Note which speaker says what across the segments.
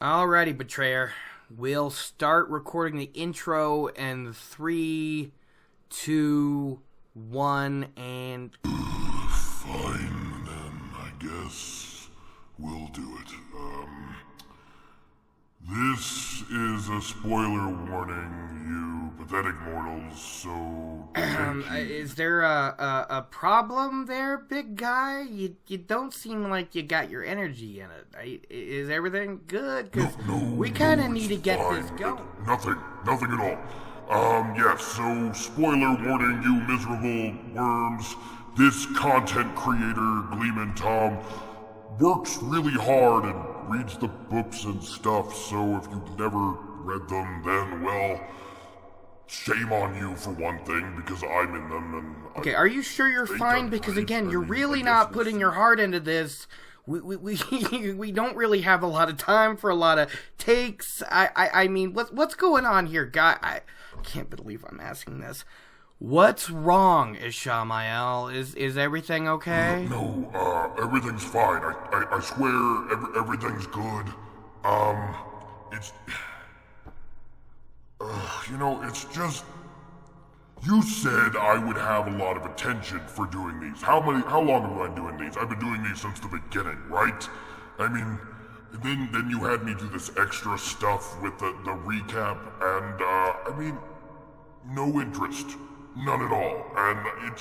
Speaker 1: Alrighty, Betrayer. We'll start recording the intro in 3, 2, 1, and...
Speaker 2: Fine, then, I guess we'll do it. This is a spoiler warning, you pathetic mortals, so...
Speaker 1: is there a problem there, big guy? You don't seem like you got your energy in it. Is everything good? Because we kind of need to get this going.
Speaker 2: Nothing at all. Yes, so spoiler warning, you miserable worms. This content creator, Gleeman Thom, works really hard and reads the books and stuff, so if you've never read them, then, well, shame on you for one thing, because I'm in them, and...
Speaker 1: Okay, are you sure you're fine? Because, again, you're really not putting your heart into this. We don't really have a lot of time for a lot of takes. I mean, what's going on here, guy? I can't believe I'm asking this. What's wrong, Ishamael? Is everything okay?
Speaker 2: No, everything's fine. I swear everything's good. It's... it's just... You said I would have a lot of attention for doing these. How long have I been doing these? I've been doing these since the beginning, right? I mean, then you had me do this extra stuff with the recap, and, no interest. None at all. And it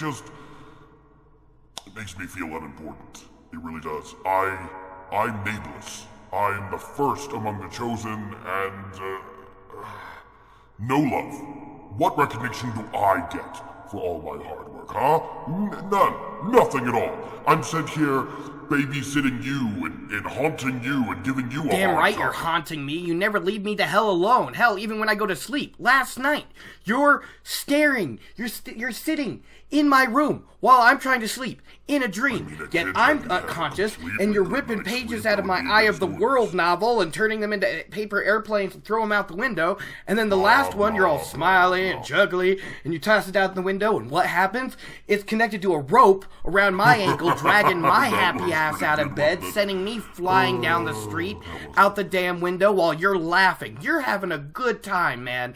Speaker 2: makes me feel unimportant. It really does. I'm nameless. I'm the first among the chosen, and, no love. What recognition do I get for all my hard work, huh? None. Nothing at all. I'm sent here babysitting you and haunting you and giving you a
Speaker 1: Damn right
Speaker 2: time.
Speaker 1: You're haunting me. You never leave me the hell alone. Hell, even when I go to sleep. Last night, you're staring. You're sitting in my room while I'm trying to sleep in a dream. Yet I'm unconscious, and you're ripping pages out of my Eye of the World novel and turning them into paper airplanes and throw them out the window. And then the last one, you're all smiling and juggly, and you toss it out the window, and what happens? It's connected to a rope around my ankle, dragging my happy ass out of bed, sending me flying down the street, out the damn window, while you're laughing. You're having a good time, man.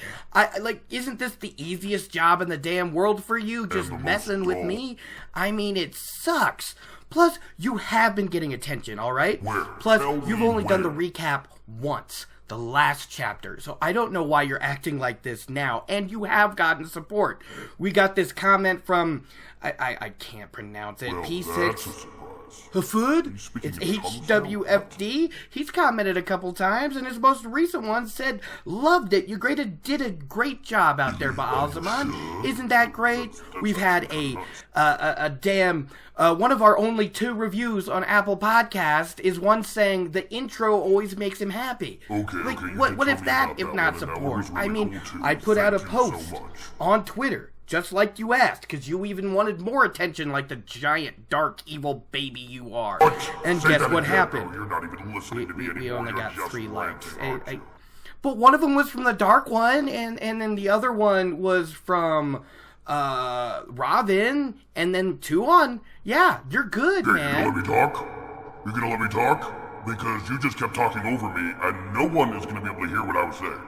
Speaker 1: Isn't this the easiest job in the damn world for you, just messing with me? I mean, it sucks. Plus, you have been getting attention, alright? Plus, you've only done the recap once. The last chapter. So I don't know why you're acting like this now. And you have gotten support. We got this comment from... I can't pronounce it. P6... Hafud? It's HWFD. He's commented a couple times, and his most recent one said, "Loved it. You did a great job out there, Baalzaman. Isn't that great?" We've had a damn... one of our only 2 reviews on Apple Podcast is one saying the intro always makes him happy.
Speaker 2: Okay,
Speaker 1: what if not support? I mean, I put out a post on Twitter, just like you asked, because you even wanted more attention like the giant, dark, evil baby you are. And guess what happened?
Speaker 2: You're not even listening to me anymore.
Speaker 1: We only got 3 likes. But one of them was from the dark one, and then the other one was from Robin, and then 2 on. Yeah, you're good, man.
Speaker 2: You gonna let me talk? Because you just kept talking over me, and no one is gonna be able to hear what I was saying.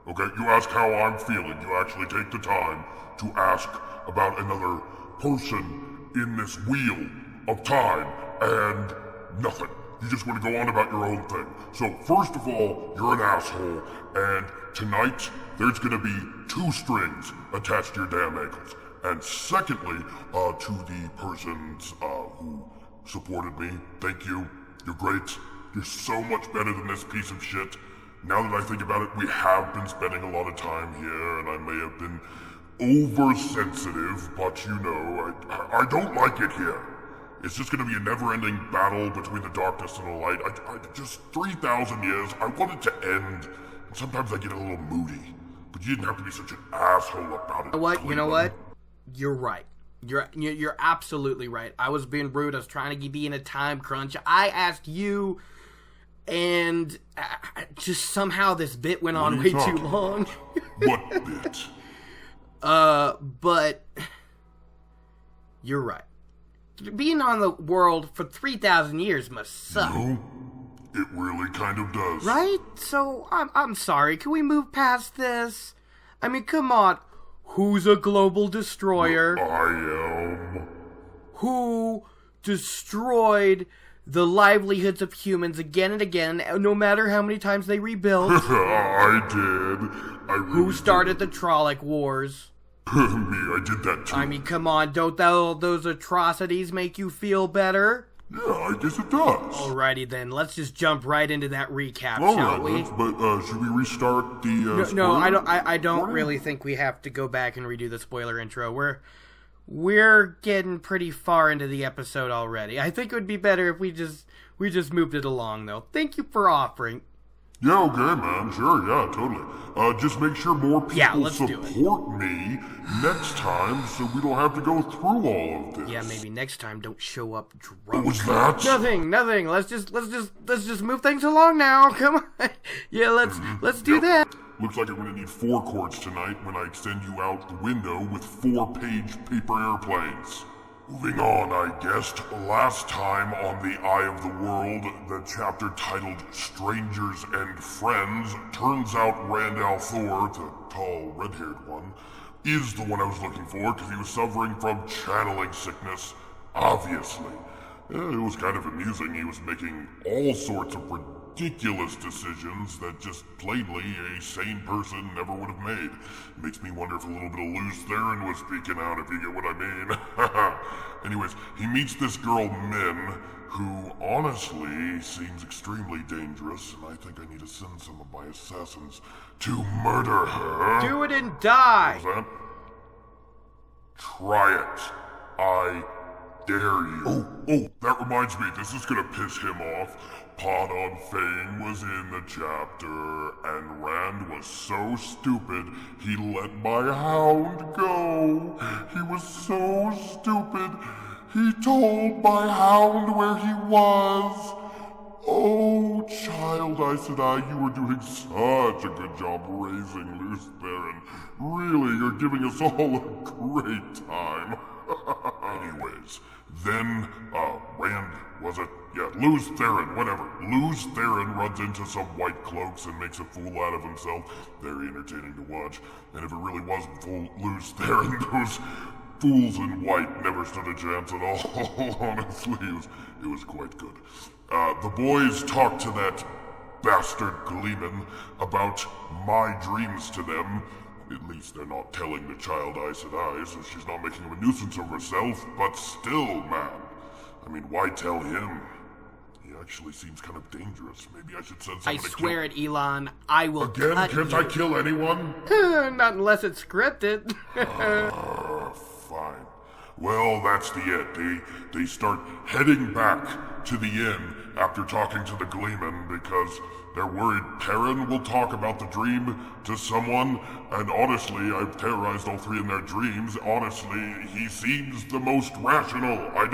Speaker 2: Okay, you ask how I'm feeling. You actually take the time to ask about another person in this wheel of time, and nothing. You just want to go on about your own thing. So, first of all, you're an asshole, and tonight, there's gonna be 2 strings attached to your damn ankles. And secondly, to the persons who supported me, thank you. You're great. You're so much better than this piece of shit. Now that I think about it, we have been spending a lot of time here, and I may have been oversensitive, but I don't like it here. It's just gonna be a never-ending battle between the darkness and the light. I just 3,000 years, I want it to end. And sometimes I get a little moody, but you didn't have to be such an asshole about it.
Speaker 1: You know what? You're right. You're absolutely right. I was being rude. I was trying to be in a time crunch. I asked you, and just somehow this bit went on way too long.
Speaker 2: What bit?
Speaker 1: But you're right. Being on the world for 3,000 years must suck.
Speaker 2: No, It really kind of does.
Speaker 1: Right? So, I'm sorry. Can we move past this? I mean, come on. Who's a global destroyer?
Speaker 2: I am.
Speaker 1: Who destroyed the livelihoods of humans again and again, no matter how many times they rebuilt?
Speaker 2: I did.
Speaker 1: Who started the Trolloc Wars?
Speaker 2: Me, I did that too.
Speaker 1: I mean, come on, don't those atrocities make you feel better?
Speaker 2: Yeah, I guess it does.
Speaker 1: Alrighty then, let's just jump right into that recap,
Speaker 2: All
Speaker 1: shall
Speaker 2: right,
Speaker 1: we?
Speaker 2: but should we restart the
Speaker 1: No,
Speaker 2: spoiler?
Speaker 1: I don't really think we have to go back and redo the spoiler intro. We're getting pretty far into the episode already. I think it would be better if we just moved it along, though. Thank you for offering.
Speaker 2: Yeah, okay, man. Sure, yeah, totally. Just make sure more people support me next time so we don't have to go through all of this.
Speaker 1: Yeah, maybe next time don't show up drunk.
Speaker 2: What was that?
Speaker 1: Nothing. Let's just move things along now. Come on. Yeah, let's do that.
Speaker 2: Looks like I'm gonna need 4 chords tonight when I extend you out the window with 4-page paper airplanes. Moving on, I guessed. Last time on The Eye of the World, the chapter titled Strangers and Friends, turns out Randall Thor, the tall, red-haired one, is the one I was looking for because he was suffering from channeling sickness, obviously. It was kind of amusing. He was making all sorts of ridiculous decisions that just plainly a sane person never would have made. Makes me wonder if a little bit of Luz Theron was speaking out, if you get what I mean. Anyways, he meets this girl, Min, who honestly seems extremely dangerous, and I think I need to send some of my assassins to murder her.
Speaker 1: Do it and die!
Speaker 2: What was that? Try it. I dare you. Oh, that reminds me, this is gonna piss him off. Pod on Fane was in the chapter, and Rand was so stupid, he let my hound go. He was so stupid, he told my hound where he was. Oh, child, I said, you were doing such a good job raising Luz Theron. Really, you're giving us all a great time. Anyways, then, Rand, was it? Yeah, Luz Theron, whatever. Luz Theron runs into some white cloaks and makes a fool out of himself. Very entertaining to watch. And if it really was Luz Theron, those fools in white never stood a chance at all. Honestly, it was quite good. The boys talked to that bastard Gleeman about my dreams to them. At least they're not telling the child Aes Sedai, so she's not making a nuisance of herself, but still, man. I mean, why tell him? He actually seems kind of dangerous. Maybe I should send someone to kill...
Speaker 1: I swear it, Elon. I will
Speaker 2: Again?
Speaker 1: cut
Speaker 2: Can't
Speaker 1: you.
Speaker 2: I kill anyone?
Speaker 1: Not unless it's scripted.
Speaker 2: Fine. Well, that's the end. They start heading back to the inn after talking to the Gleeman because they're worried Perrin will talk about the dream to someone, and honestly, I've terrorized all 3 in their dreams. Honestly, he seems the most rational. I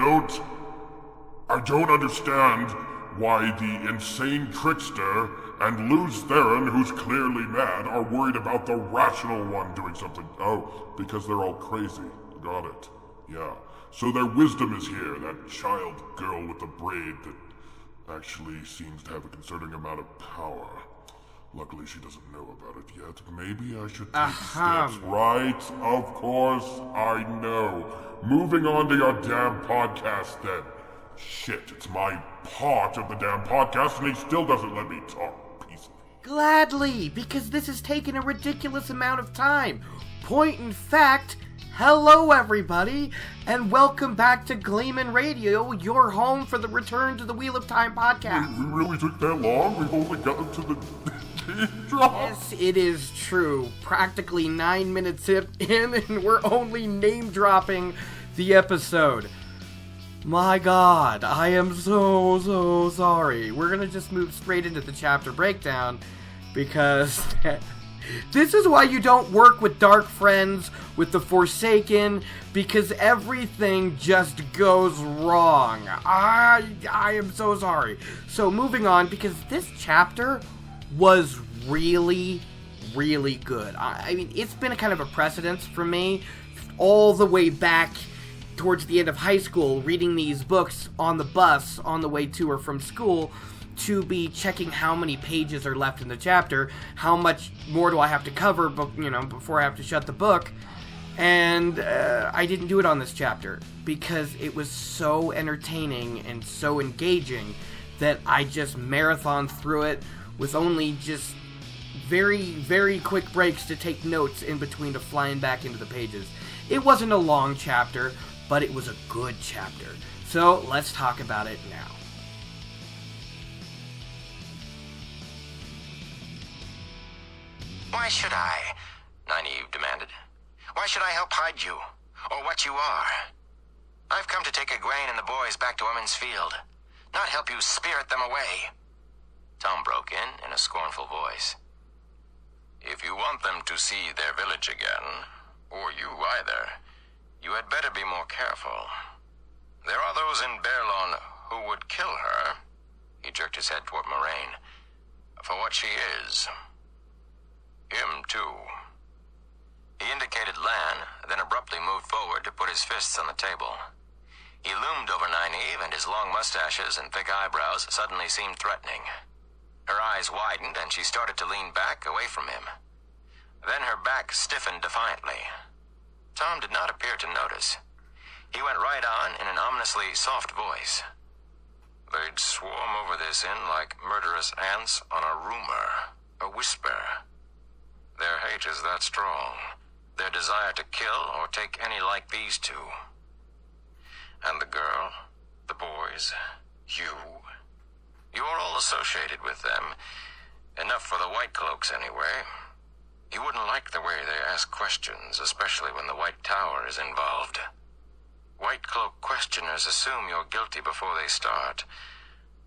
Speaker 2: don't understand why the insane trickster and Luz Theron, who's clearly mad, are worried about the rational one doing something. Oh, because they're all crazy. Got it. Yeah. So their wisdom is here, that child girl with the braid that actually seems to have a concerning amount of power. Luckily, she doesn't know about it yet. Maybe I should take steps. Right? Of course, I know. Moving on to your damn podcast, then. Shit, it's my part of the damn podcast, and he still doesn't let me talk peacefully.
Speaker 1: Gladly, because this has taken a ridiculous amount of time. Point in fact, hello everybody, and welcome back to Gleeman Radio, your home for the Return to the Wheel of Time podcast.
Speaker 2: We really took that long? We've only gotten to the name drop?
Speaker 1: Yes, it is true. Practically 9 minutes in, and we're only name dropping the episode. My god, I am so sorry. We're gonna just move straight into the chapter breakdown, because this is why you don't work with dark friends, with the Forsaken, because everything just goes wrong. I am so sorry. So moving on, because this chapter was really good. I mean, it's been a kind of a precedence for me all the way back towards the end of high school, reading these books on the bus on the way to or from school, to be checking how many pages are left in the chapter, how much more do I have to cover, before I have to shut the book. And I didn't do it on this chapter because it was so entertaining and so engaging that I just marathoned through it with only just very, very quick breaks to take notes in between to flying back into the pages. It wasn't a long chapter, but it was a good chapter. So let's talk about it now.
Speaker 3: Why should I? Nyneave demanded. Why should I help hide you, or what you are? I've come to take Egwene and the boys back to Women's Field, not help you spirit them away. Thom broke in a scornful voice. If you want them to see their village again, or you either, you had better be more careful. There are those in Baerlon who would kill her, he jerked his head toward Moraine, for what she is. Him too. He indicated Lan, then abruptly moved forward to put his fists on the table. He loomed over Nyneave, and his long mustaches and thick eyebrows suddenly seemed threatening. Her eyes widened, and she started to lean back away from him. Then her back stiffened defiantly. Thom did not appear to notice. He went right on in an ominously soft voice. They'd swarm over this inn like murderous ants on a rumor, a whisper. Their hate is that strong, their desire to kill or take any like these two. And the girl, the boys, you're all associated with them. Enough for the White Cloaks, anyway. You wouldn't like the way they ask questions, especially when the White Tower is involved. White Cloak questioners assume you're guilty before they start,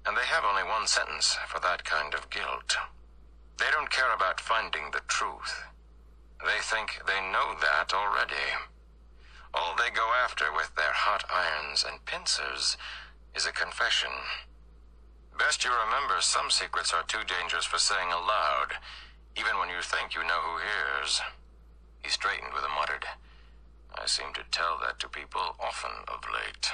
Speaker 3: and they have only one sentence for that kind of guilt. They don't care about finding the truth. They think they know that already. All they go after with their hot irons and pincers is a confession. Best you remember, some secrets are too dangerous for saying aloud, even when you think you know who hears. He straightened with a muttered. I seem to tell that to people often of late.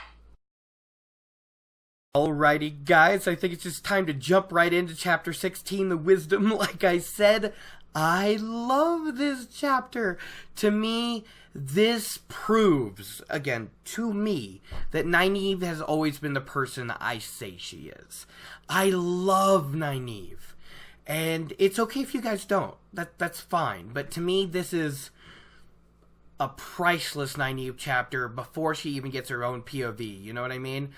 Speaker 1: Alrighty, guys, I think it's just time to jump right into Chapter 16, The Wisdom. Like I said, I love this chapter. To me, this proves, again, to me, that Nyneave has always been the person I say she is. I love Nyneave. And it's okay if you guys don't. That's fine. But to me, this is a priceless Nyneave chapter before she even gets her own POV. You know what I mean?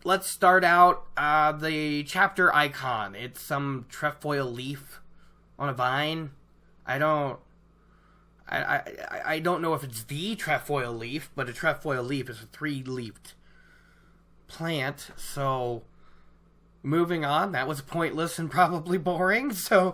Speaker 1: Let's start out the chapter icon. It's some trefoil leaf on a vine. I don't know if it's the trefoil leaf, but a trefoil leaf is a three-leafed plant. So, moving on. That was pointless and probably boring. So,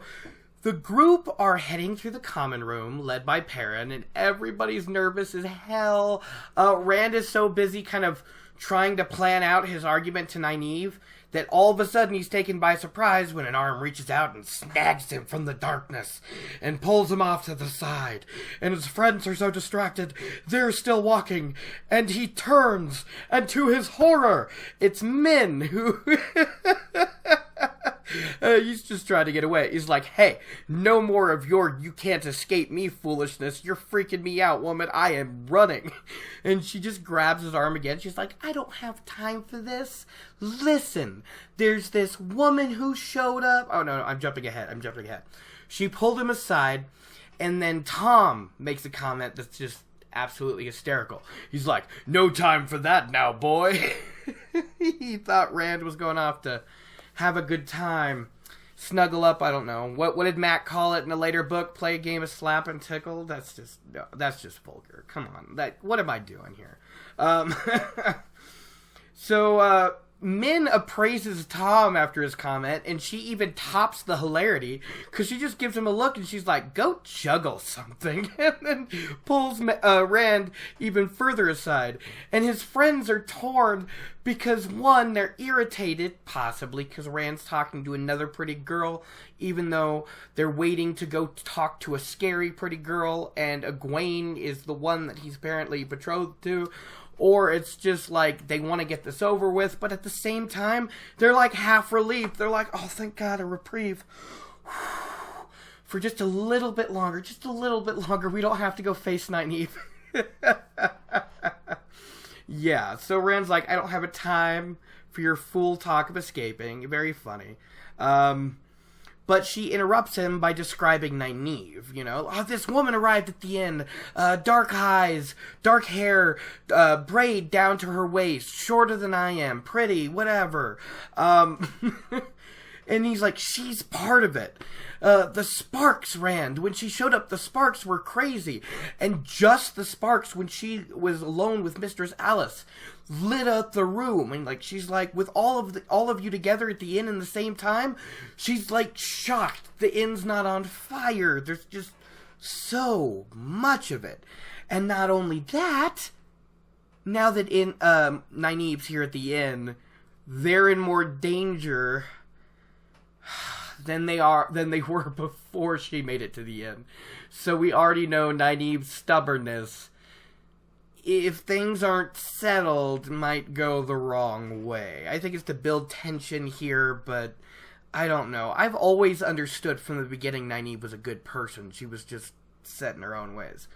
Speaker 1: the group are heading through the common room, led by Perrin, and everybody's nervous as hell. Rand is so busy kind of trying to plan out his argument to Nyneave that all of a sudden he's taken by surprise when an arm reaches out and snags him from the darkness and pulls him off to the side. And his friends are so distracted, they're still walking, and he turns, and to his horror, it's Min who... he's just trying to get away. He's like, hey, no more of your you can't escape me foolishness. You're freaking me out, woman. I am running. And she just grabs his arm again. She's like, I don't have time for this. Listen, there's this woman who showed up. Oh, no, I'm jumping ahead. She pulled him aside, and then Thom makes a comment that's just absolutely hysterical. He's like, no time for that now, boy. He thought Rand was going off to have a good time, snuggle up. I don't know. What did Matt call it in a later book? Play a game of slap and tickle? That's just vulgar. Come on. What am I doing here? So Min appraises Thom after his comment, and she even tops the hilarity, because she just gives him a look, and she's like, go juggle something, and then pulls Rand even further aside. And his friends are torn, because one, they're irritated, possibly, because Rand's talking to another pretty girl, even though they're waiting to go talk to a scary pretty girl, and Egwene is the one that he's apparently betrothed to. or it's just like they want to get this over with, but at the same time, they're like half relieved. They're like, oh, thank God, a reprieve. For just a little bit longer, we don't have to go face Nyneave. Yeah, so Rand's like, I don't have a time for your fool talk of escaping. Very funny. But she interrupts him by describing Nyneave, you know. Oh, this woman arrived at the inn. Dark eyes, dark hair, braid down to her waist, shorter than I am, pretty, whatever. And he's like, she's part of it. The sparks, Rand. When she showed up, the sparks were crazy. And just the sparks when she was alone with Mistress Alice lit up the room. And like, she's like, with all of you together at the inn in the same time, she's like shocked the inn's not on fire. There's just so much of it. And not only that, now that Nynaeve's here at the inn, they're in more danger than they were before she made it to the inn. So we already know Nynaeve's stubbornness, if things aren't settled, might go the wrong way. I think it's to build tension here, but I don't know. I've always understood from the beginning Nynaeve was a good person. She was just set in her own ways.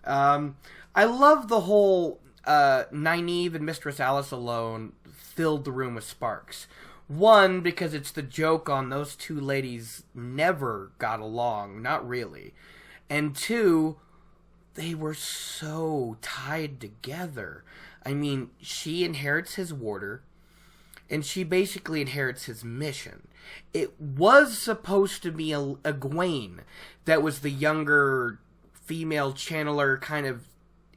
Speaker 1: I love the whole Nynaeve and Mistress Alice alone filled the room with sparks. One, because it's the joke on those two ladies never got along, not really. And two, they were so tied together. I mean, she inherits his warder, and she basically inherits his mission. It was supposed to be a Egwene that was the younger female channeler kind of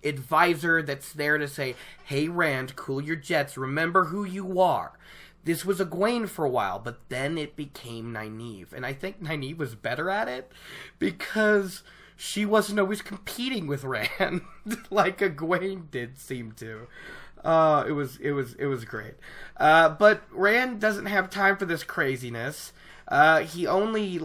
Speaker 1: advisor that's there to say, hey Rand, cool your jets, remember who you are. This was Egwene for a while, but then it became Nynaeve. And I think Nynaeve was better at it because she wasn't always competing with Rand like Egwene did seem to. It was great. But Rand doesn't have time for this craziness. He only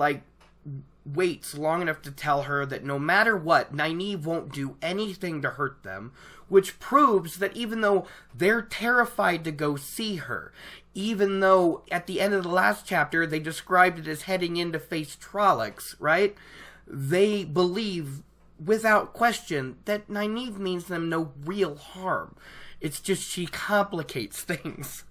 Speaker 1: waits long enough to tell her that no matter what, Nynaeve won't do anything to hurt them, which proves that even though they're terrified to go see her, even though at the end of the last chapter they described it as heading in to face Trollocs, right? They believe, without question, that Nynaeve means them no real harm. It's just she complicates things.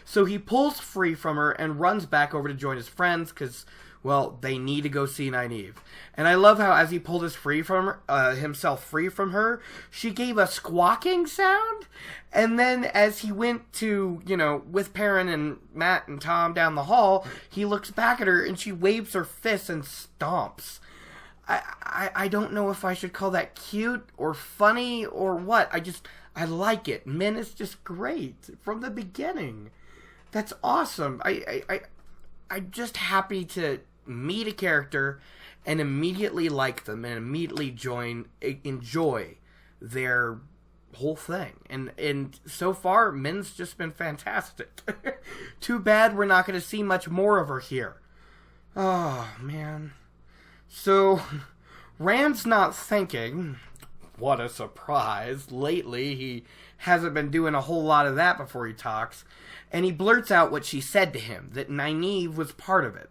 Speaker 1: So he pulls free from her and runs back over to join his friends because, well, they need to go see Nynaeve. And I love how as he pulled himself free from her, she gave a squawking sound. And then as he went to, with Perrin and Matt and Thom down the hall, he looks back at her and she waves her fists and stomps. I don't know if I should call that cute or funny or what. I like it. Min is just great from the beginning. That's awesome. I'm just happy to meet a character and immediately like them and immediately enjoy their whole thing. And so far, Min's just been fantastic. Too bad we're not going to see much more of her here. Oh, man. So, Rand's not thinking, what a surprise. Lately, he hasn't been doing a whole lot of that before he talks. And he blurts out what she said to him, that Nynaeve was part of it.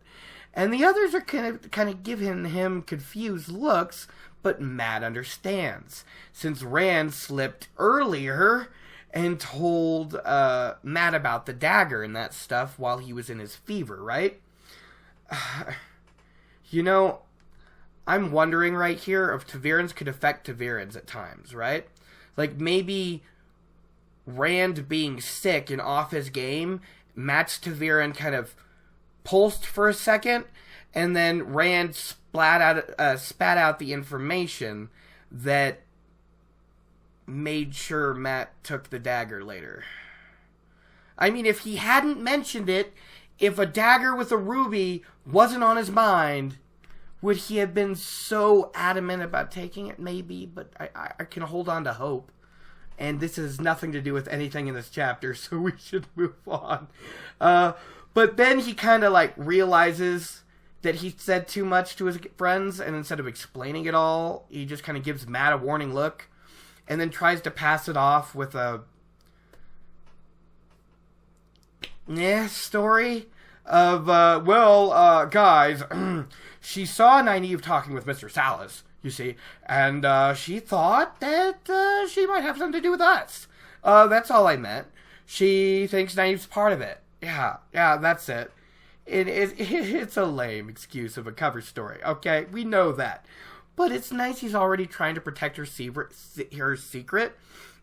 Speaker 1: And the others are kind of giving him confused looks, but Matt understands. Since Rand slipped earlier and told Matt about the dagger and that stuff while he was in his fever, right? I'm wondering right here if Ta'Virens could affect Ta'Virens at times, right? Like maybe Rand being sick and off his game, Matt's Ta'Viren kind of pulsed for a second, and then Rand spat out the information that made sure Matt took the dagger later. I mean, if he hadn't mentioned it, if a dagger with a ruby wasn't on his mind, would he have been so adamant about taking it? Maybe, but I can hold on to hope. And this has nothing to do with anything in this chapter, so we should move on. But then he kind of realizes that he said too much to his friends, and instead of explaining it all, he just kind of gives Matt a warning look. and then tries to pass it off with a story of, guys, she saw Nyneave talking with Mr. Salas, you see, and she thought that she might have something to do with us. That's all I meant. She thinks Nyneave's part of it. Yeah, that's it. It's a lame excuse of a cover story, okay? We know that. But it's nice he's already trying to protect her secret,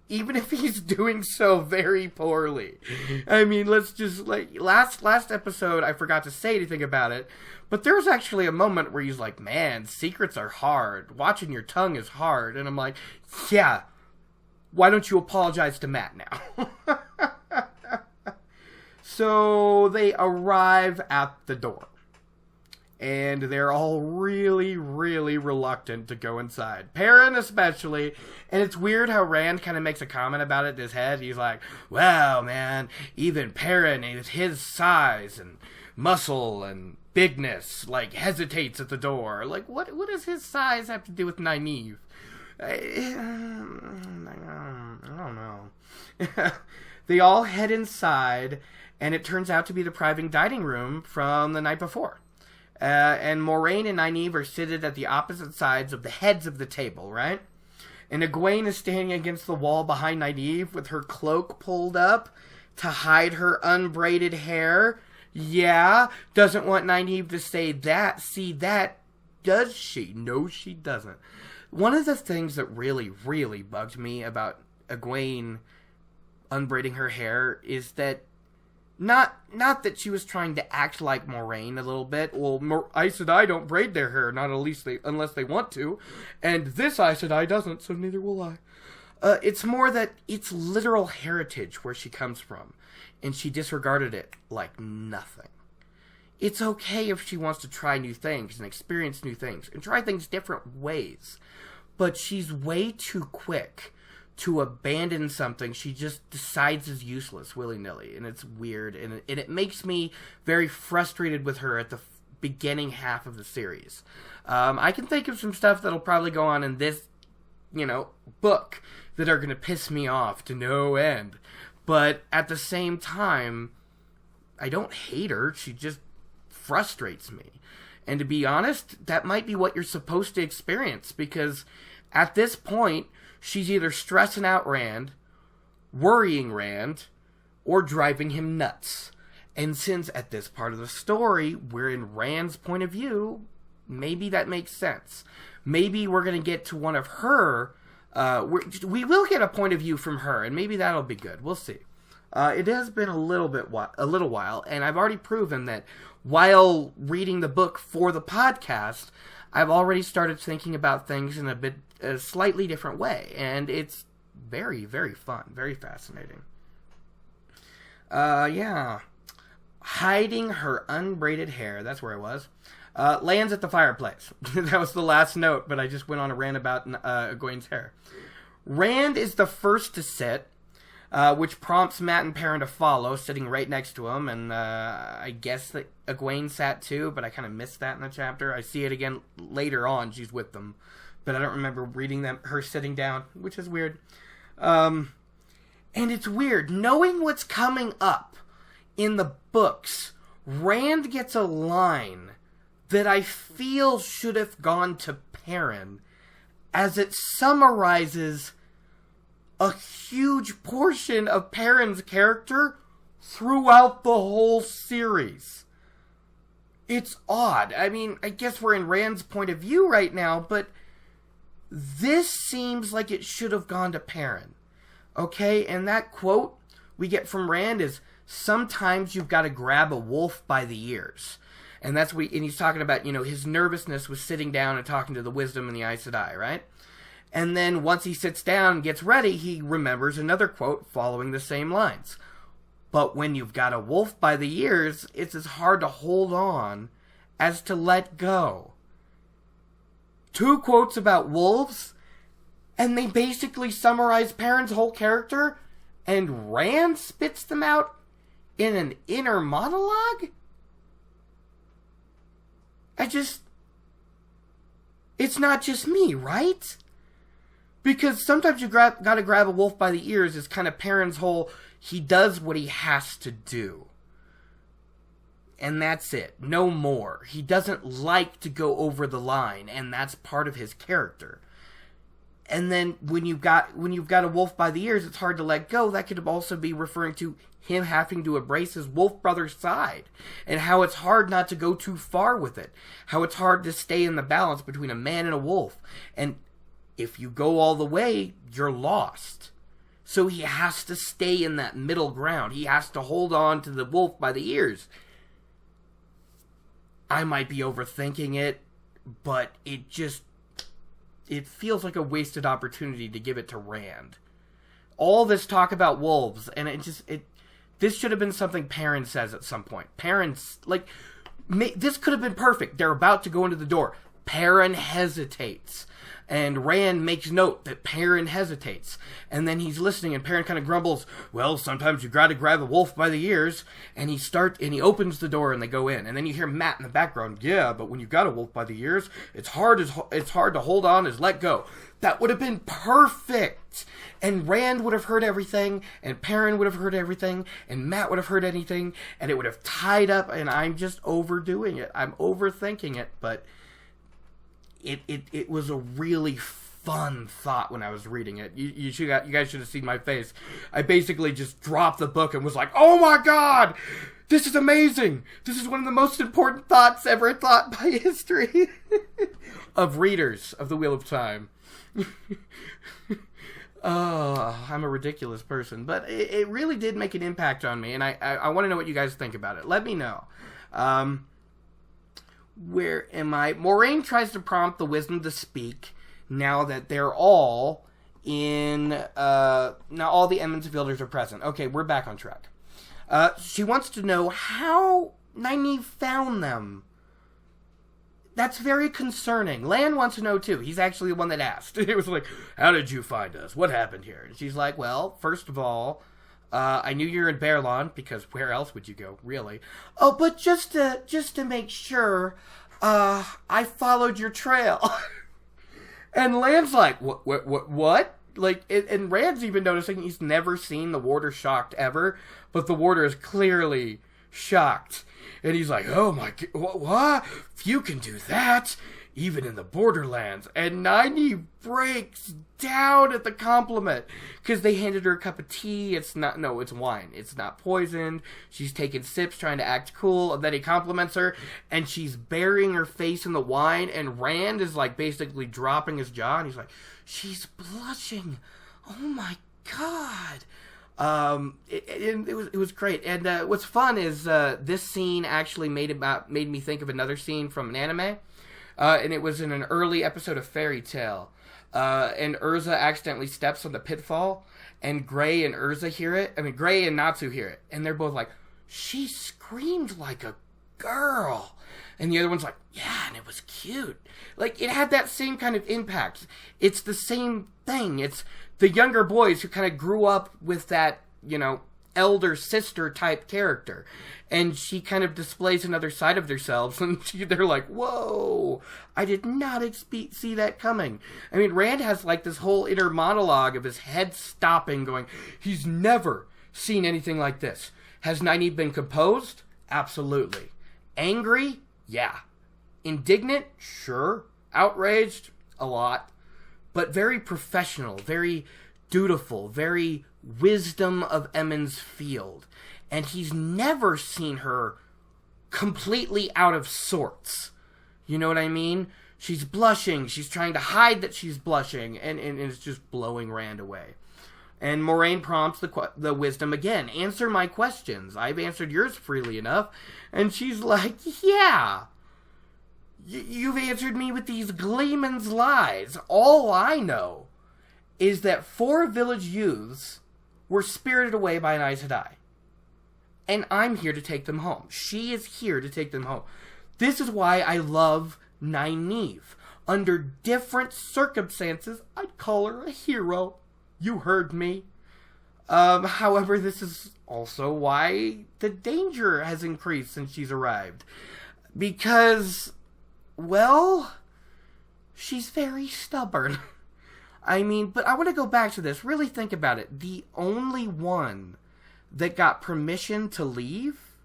Speaker 1: even if he's doing so very poorly. I mean, let's just, last episode, I forgot to say anything about it, but there was actually a moment where he's like, man, secrets are hard. Watching your tongue is hard. And I'm like, yeah, why don't you apologize to Matt now? So they arrive at the door. And they're all really, really reluctant to go inside. Perrin especially. And it's weird how Rand kind of makes a comment about it in his head. He's like, well, man, even Perrin is his size and muscle and bigness, hesitates at the door. What does his size have to do with Nyneave? I don't know. They all head inside, and it turns out to be the private dining room from the night before. And Moiraine and Nyneave are seated at the opposite sides of the heads of the table, right? And Egwene is standing against the wall behind Nyneave with her cloak pulled up to hide her unbraided hair. Yeah, doesn't want Nyneave to see that, does she? No, she doesn't. One of the things that really, really bugged me about Egwene unbraiding her hair is that Not that she was trying to act like Moiraine a little bit. Well, Aes Sedai don't braid their hair, unless they want to. And this Aes Sedai doesn't, so neither will I. It's more that it's literal heritage where she comes from. And she disregarded it like nothing. It's okay if she wants to try new things and experience new things and try things different ways. But she's way too quick to abandon something she just decides is useless willy-nilly, and it's weird, and it makes me very frustrated with her at the beginning half of the series. I can think of some stuff that'll probably go on in this, book that are going to piss me off to no end, but at the same time, I don't hate her, she just frustrates me. And to be honest, that might be what you're supposed to experience, because at this point, she's either stressing out Rand, worrying Rand, or driving him nuts. And since at this part of the story, we're in Rand's point of view, maybe that makes sense. Maybe we're going to get to one of her, we will get a point of view from her, and maybe that'll be good. We'll see. It has been a little while, and I've already proven that while reading the book for the podcast, I've already started thinking about things in a slightly different way, and it's very, very fun, very fascinating. Yeah. Hiding her unbraided hair, that's where I was, lands at the fireplace. That was the last note, but I just went on a rant about Egwene's hair. Rand is the first to sit, which prompts Matt and Perrin to follow, sitting right next to him, and I guess that Egwene sat too, but I kind of missed that in the chapter. I see it again later on, she's with them, but I don't remember reading her sitting down, which is weird. And it's weird, knowing what's coming up in the books, Rand gets a line that I feel should have gone to Perrin, as it summarizes a huge portion of Perrin's character throughout the whole series. It's odd. I mean, I guess we're in Rand's point of view right now, but this seems like it should have gone to Perrin. Okay, and that quote we get from Rand is, sometimes you've got to grab a wolf by the ears. And and he's talking about, his nervousness was sitting down and talking to the wisdom and the Aes Sedai, right? And then once he sits down and gets ready, he remembers another quote following the same lines. But when you've got a wolf by the ears, it's as hard to hold on as to let go. 2 quotes about wolves, and they basically summarize Perrin's whole character, and Rand spits them out in an inner monologue? It's not just me, right? Because sometimes you gotta grab a wolf by the ears is kind of Perrin's whole, he does what he has to do. And that's it. No more. He doesn't like to go over the line, and that's part of his character. And then when you've got a wolf by the ears, it's hard to let go. That could also be referring to him having to embrace his wolf brother's side, and how it's hard not to go too far with it. How it's hard to stay in the balance between a man and a wolf. And if you go all the way, you're lost. So he has to stay in that middle ground. He has to hold on to the wolf by the ears. I might be overthinking it, but it feels like a wasted opportunity to give it to Rand. All this talk about wolves, and this should have been something Perrin says at some point. Perrin's, this could have been perfect. They're about to go into the door. Perrin hesitates. And Rand makes note that Perrin hesitates. And then he's listening, and Perrin kind of grumbles, well, sometimes you gotta grab a wolf by the ears. And he opens the door, and they go in. And then you hear Matt in the background, yeah, but when you got a wolf by the ears, it's hard to hold on as let go. That would have been perfect. And Rand would have heard everything, and Perrin would have heard everything, and Matt would have heard anything, and it would have tied up, and I'm just overdoing it. I'm overthinking it, but it was a really fun thought when I was reading it. You guys should have seen my face. I basically just dropped the book and was like, oh my god! This is amazing! This is one of the most important thoughts ever thought by history. Of readers of The Wheel of Time. Oh, I'm a ridiculous person. But it really did make an impact on me, and I want to know what you guys think about it. Let me know. Where am I? Moraine tries to prompt the wisdom to speak now that they're all in... now all the Emmonsfielders are present. Okay, we're back on track. She wants to know how Nyneave found them. That's very concerning. Lan wants to know, too. He's actually the one that asked. It was like, how did you find us? What happened here? And she's like, well, first of all... I knew you were in Baerlon, because where else would you go, really? Oh, but just to make sure, I followed your trail. And Lan's like, what? And Rand's even noticing he's never seen the warder shocked ever, but the warder is clearly shocked. And he's like, oh my god, what? Few can do that, even in the Borderlands. And Nyneave breaks down at the compliment, because they handed her a cup of tea. It's wine. It's not poisoned. She's taking sips, trying to act cool, and then he compliments her, and she's burying her face in the wine, and Rand is basically dropping his jaw, and he's like, she's blushing. Oh my god. It was great. And what's fun is this scene actually made me think of another scene from an anime. And it was in an early episode of Fairy Tail. And Urza accidentally steps on the pitfall, and Gray and Urza hear it. I mean, Gray and Natsu hear it. And they're both like, she screamed like a girl. And the other one's like, yeah, and it was cute. It had that same kind of impact. It's the same thing. It's the younger boys who kind of grew up with that, elder sister type character. And she kind of displays another side of themselves, and they're like, whoa, I did not see that coming. I mean, Rand has this whole inner monologue of his head stopping, going, he's never seen anything like this. Has Nyneave been composed? Absolutely. Angry? Yeah. Indignant? Sure. Outraged? A lot. But very professional, very dutiful, very wisdom of Emmons Field. And he's never seen her completely out of sorts. You know what I mean? She's blushing. She's trying to hide that she's blushing. And it's just blowing Rand away. And Moraine prompts the wisdom again. Answer my questions. I've answered yours freely enough. And she's like, yeah. You've answered me with these Gleeman's lies. All I know is that 4 village youths were spirited away by an Aes Sedai. And I'm here to take them home. She is here to take them home. This is why I love Nyneave. Under different circumstances, I'd call her a hero. You heard me. However, this is also why the danger has increased since she's arrived. Because, well, she's very stubborn. I mean, but I want to go back to this. Really think about it. The only one that got permission to leave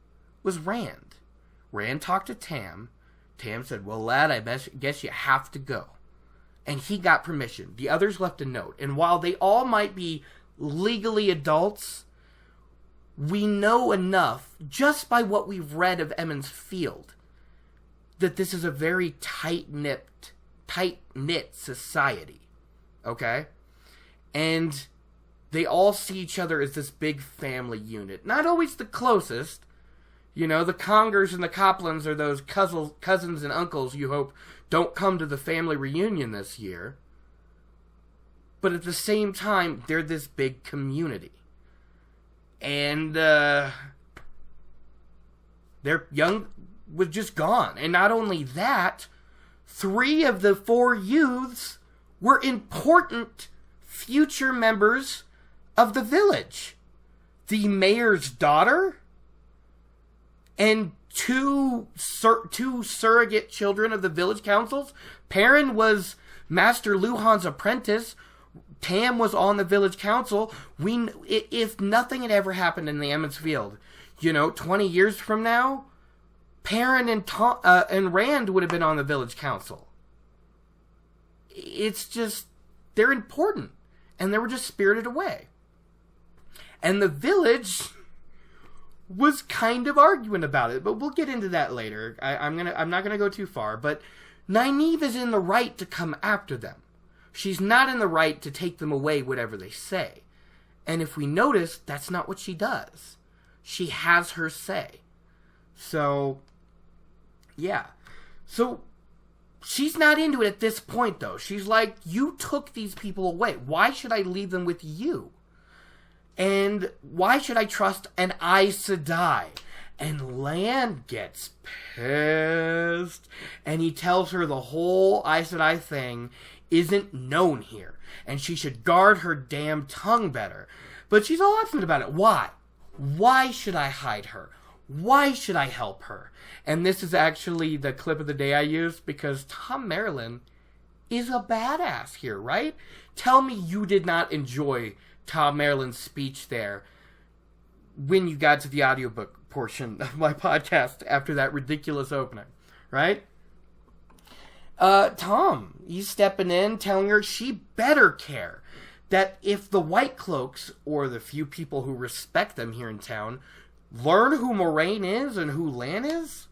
Speaker 1: was Rand. Rand talked to Tam. Tam said, well, lad, I guess you have to go. And he got permission. The others left a note. And while they all might be legally adults, we know enough, just by what we've read of Emond's Field, that this is a very tight-knit society. Okay? And they all see each other as this big family unit. Not always the closest. You know, the Congers and the Coplans are those cousins and uncles you hope don't come to the family reunion this year. But at the same time, they're this big community. And, their young was just gone. And not only that, 3 of the 4 youths were important future members of the village. The mayor's daughter and two surrogate children of the village councils. Perrin was Master Luhan's apprentice. Tam was on the village council. If nothing had ever happened in the Emond's Field, 20 years from now, Perrin and Rand would have been on the village council. It's just, they're important. And they were just spirited away. And the village was kind of arguing about it, but we'll get into that later. I'm not gonna go too far, but Nyneave is in the right to come after them. She's not in the right to take them away, whatever they say. And if we notice, that's not what she does. She has her say. So, yeah. So, she's not into it at this point, though. She's like, you took these people away. Why should I leave them with you? And why should I trust an Aes Sedai? And Lan gets pissed. And he tells her the whole Aes Sedai thing isn't known here. And she should guard her damn tongue better. But she's all upset about it. Why? Why should I hide her? Why should I help her? And this is actually the clip of the day I used because Thom Merrilin is a badass here, right? Tell me you did not enjoy Thom Merrilin's speech there when you got to the audiobook portion of my podcast after that ridiculous opening, right? Thom, he's stepping in, telling her she better care that if the White Cloaks, or the few people who respect them here in town, learn who Moraine is and who Lan is,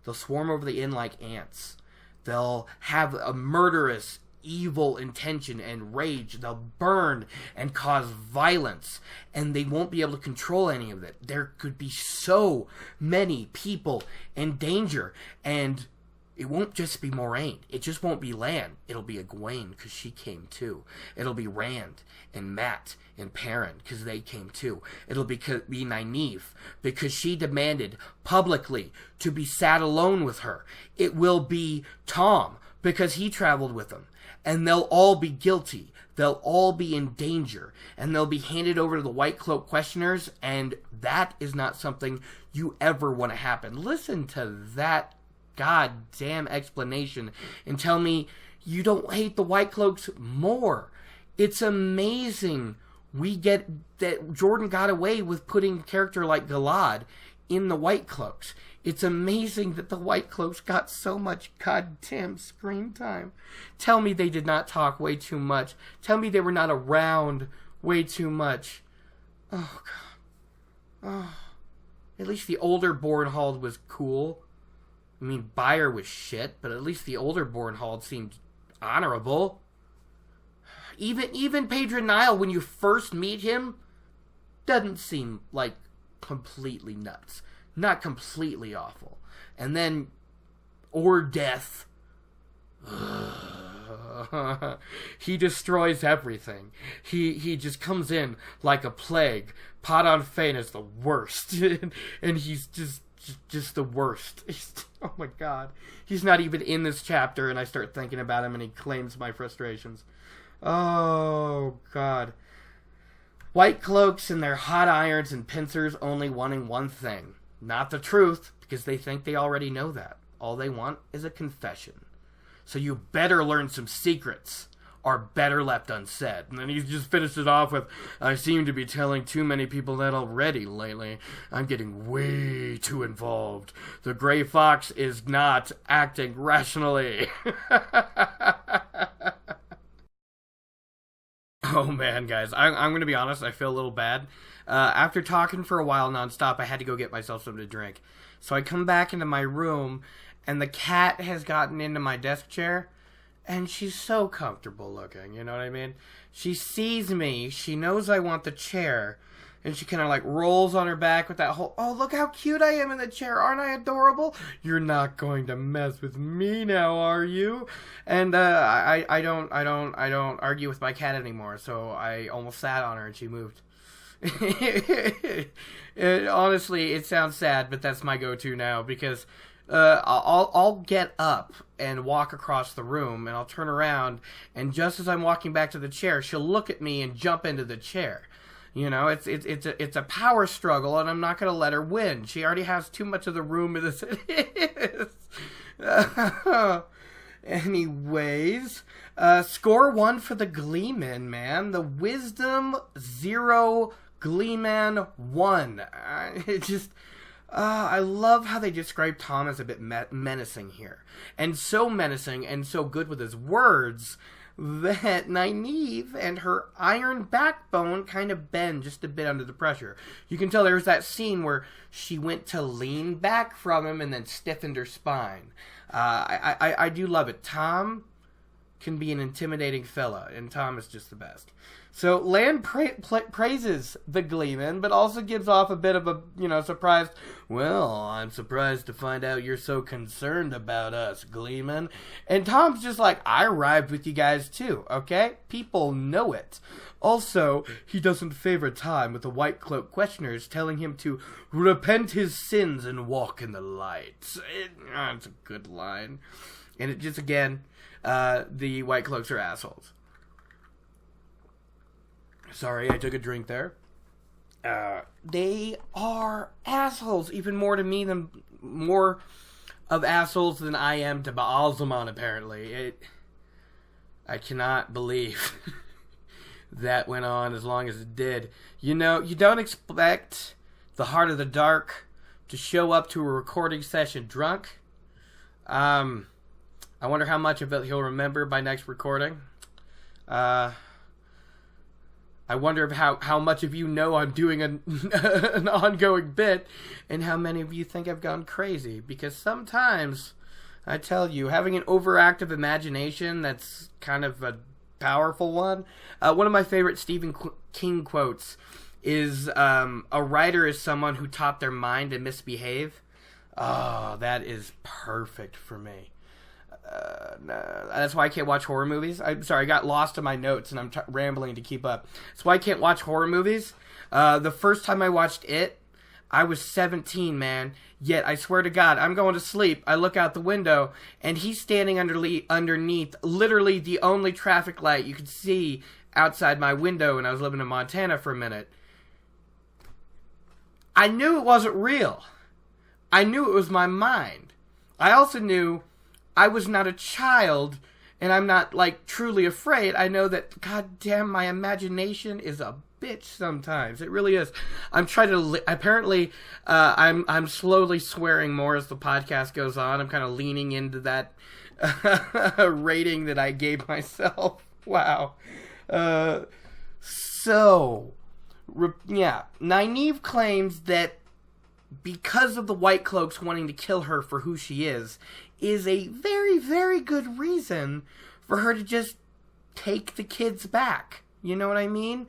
Speaker 1: they'll swarm over the inn like ants. They'll have a murderous, evil intention and rage. They'll burn and cause violence, and they won't be able to control any of it. There could be so many people in danger, and it won't just be Moraine. It just won't be Lan. It'll be Egwene, because she came too. It'll be Rand and Mat and Perrin, because they came too. It'll be Nyneave, because she demanded publicly to be sat alone with her. It will be Thom, because he traveled with them. And they'll all be guilty. They'll all be in danger. And they'll be handed over to the White Cloak questioners, and that is not something you ever want to happen. Listen to that goddamn explanation and tell me you don't hate the White Cloaks more. It's amazing we get that Jordan got away with putting a character like Galad in the White Cloaks. It's amazing that the White Cloaks got so much goddamn screen time. Tell me they did not talk way too much. Tell me they were not around way too much. Oh, God. Oh. At least the older Bornhald was cool. I mean, Bayer was shit, but at least the older Bornhald seemed honorable. Even Pedro Nile, when you first meet him, doesn't seem like completely nuts. Not completely awful. And then, or death. He destroys everything. He just comes in like a plague. Padan Fain is the worst. And he's just the worst. Oh my God. He's not even in this chapter, and I start thinking about him, and he claims my frustrations. Oh, God. White Cloaks and their hot irons and pincers only wanting one thing. Not the truth, because they think they already know that. All they want is a confession. So you better learn some secrets, are better left unsaid. And then he just finishes off with, I seem to be telling too many people that already lately. I'm getting way too involved. The gray fox is not acting rationally. Oh man, guys, I'm going to be honest, I feel a little bad. After talking for a while nonstop, I had to go get myself something to drink. So I come back into my room, and the cat has gotten into my desk chair, and she's so comfortable looking, you know what I mean? She sees me, she knows I want the chair, and she kind of like rolls on her back with that whole, oh, look how cute I am in the chair, aren't I adorable? You're not going to mess with me now, are you? And I don't argue with my cat anymore, so I almost sat on her and she moved. Honestly, it sounds sad, but that's my go-to now, because I'll get up and walk across the room, and I'll turn around, and just as I'm walking back to the chair, she'll look at me and jump into the chair. You know, it's a power struggle, and I'm not going to let her win. She already has too much of the room as it is. Anyways, score 1 for the Gleeman, man. The Wisdom 0, Gleeman 1. I love how they describe Thom as a bit menacing here. And so menacing and so good with his words that Nyneave and her iron backbone kind of bend just a bit under the pressure. You can tell there's that scene where she went to lean back from him and then stiffened her spine. I do love it. Thom can be an intimidating fella, and Thom is just the best. So Lan praises the Gleeman, but also gives off a bit of a, surprised, well, I'm surprised to find out you're so concerned about us, Gleeman. And Thom's just like, I arrived with you guys too, okay? People know it. Also, he doesn't favor time with the White Cloak questioners telling him to repent his sins and walk in the light. It's a good line. And it just, again, the White Cloaks are assholes. Sorry, I took a drink there. They are assholes, even more to me than more of assholes than I am to Baalzamon, apparently. I cannot believe that went on as long as it did. You know, you don't expect the Heart of the Dark to show up to a recording session drunk. I wonder how much of it he'll remember by next recording. I wonder how much of you know I'm doing an ongoing bit, and how many of you think I've gone crazy. Because sometimes, I tell you, having an overactive imagination that's kind of a powerful one. One of my favorite Stephen King quotes is, a writer is someone who taught their mind to misbehave. Oh, that is perfect for me. No, that's why I can't watch horror movies. I'm sorry, I got lost in my notes and I'm rambling to keep up. That's why I can't watch horror movies. The first time I watched it, I was 17, man. Yet, I swear to God, I'm going to sleep. I look out the window, and he's standing underneath literally the only traffic light you could see outside my window when I was living in Montana for a minute. I knew it wasn't real. I knew it was my mind. I also knew I was not a child, and I'm not, truly afraid. I know that, goddamn, my imagination is a bitch sometimes. It really is. I'm trying to, apparently, I'm slowly swearing more as the podcast goes on. I'm kind of leaning into that rating that I gave myself. Wow. Nyneave claims that because of the White Cloaks wanting to kill her for who she is a very, very good reason for her to just take the kids back. You know what I mean?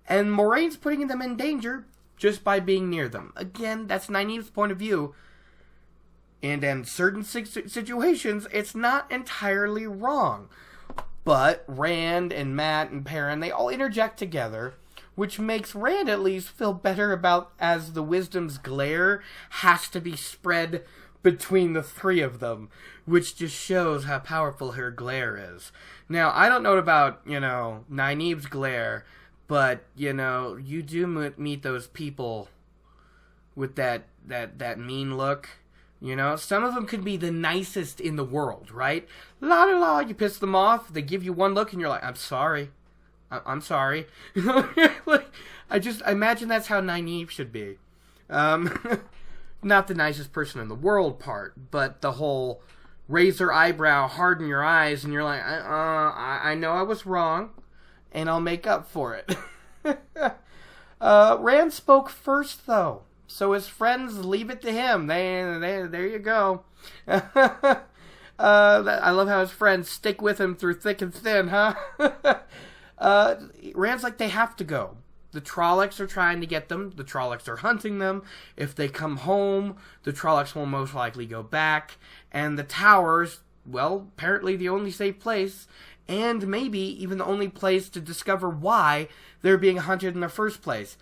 Speaker 1: And Moraine's putting them in danger just by being near them. Again, that's Nyneave's point of view. And in certain situations, it's not entirely wrong. But Rand and Matt and Perrin, they all interject together, which makes Rand at least feel better about as the wisdom's glare has to be spread between the three of them, which just shows how powerful her glare is. Now, I don't know about, Nynaeve's glare, but, you do meet those people with that mean look, You know, some of them could be the nicest in the world, right? La la la, you piss them off, they give you one look and you're like, I'm sorry. I'm sorry. Like, I imagine that's how Nyneave should be. Not the nicest person in the world part, but the whole raise their eyebrow, harden your eyes, and you're like, I know I was wrong, and I'll make up for it. Rand spoke first, though, so his friends leave it to him. There you go. I love how his friends stick with him through thick and thin, huh? Rand's like, they have to go. The Trollocs are trying to get them. The Trollocs are hunting them. If they come home, the Trollocs will most likely go back. And the Tower's, well, apparently the only safe place, and maybe even the only place to discover why they're being hunted in the first place.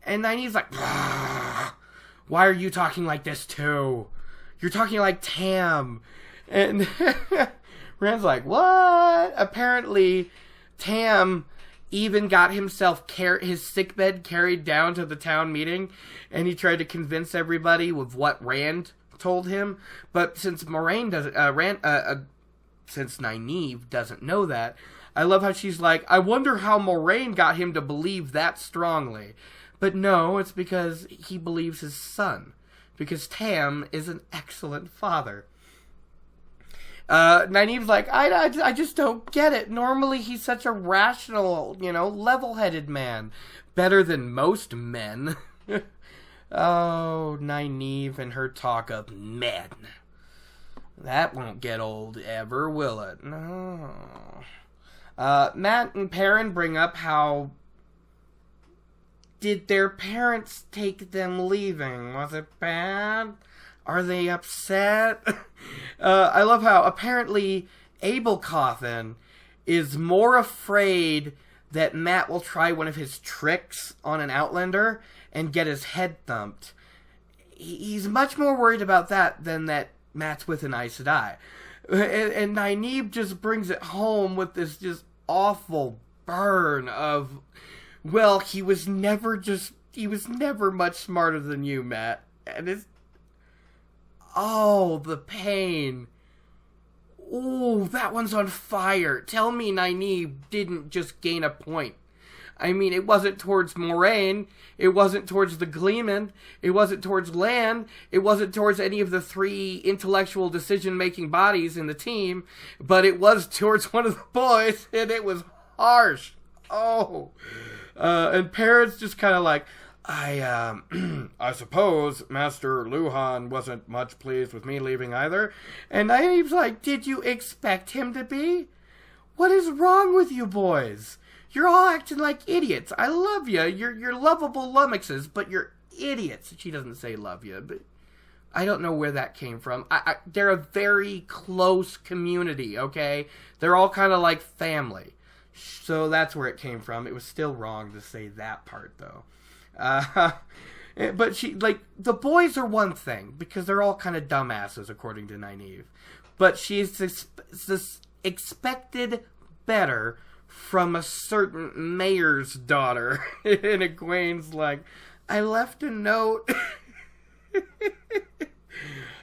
Speaker 1: And Nynaeve's like, why are you talking like this too? You're talking like Thom. And Rand's like, what? Apparently, Thom even got himself his sickbed carried down to the town meeting, and he tried to convince everybody with what Rand told him. But since since Nyneave doesn't know that, I love how she's like, I wonder how Moraine got him to believe that strongly. But no, it's because he believes his son. Because Thom is an excellent father. Nynaeve's like, I just don't get it. Normally he's such a rational, level-headed man. Better than most men. Oh, Nyneave and her talk of men. That won't get old ever, will it? No. Mat and Perrin bring up how... Did their parents take them leaving? Was it bad? Are they upset? I love how apparently Abel Cawthon is more afraid that Mat will try one of his tricks on an Outlander and get his head thumped. He's much more worried about that than that Mat's with an Aes Sedai. And Nynaeve just brings it home with this just awful burn of, well, he was never much smarter than you, Mat. And it's, oh, the pain. Oh, that one's on fire. Tell me Nynaeve didn't just gain a point. I mean, it wasn't towards Moraine. It wasn't towards the Gleeman. It wasn't towards Lan. It wasn't towards any of the 3 intellectual decision-making bodies in the team. But it was towards one of the boys, and it was harsh. Oh. And Perrin's just kind of like, I suppose Master Luhan wasn't much pleased with me leaving either. And Nynaeve's like, did you expect him to be? What is wrong with you boys? You're all acting like idiots. I love you. You're lovable lummoxes, but you're idiots. She doesn't say love you, but I don't know where that came from. They're a very close community, okay? They're all kind of like family. So that's where it came from. It was still wrong to say that part, though. But the boys are one thing, because they're all kind of dumbasses, according to Nyneave. But she's expected better from a certain mayor's daughter. And Egwene's like, I left a note.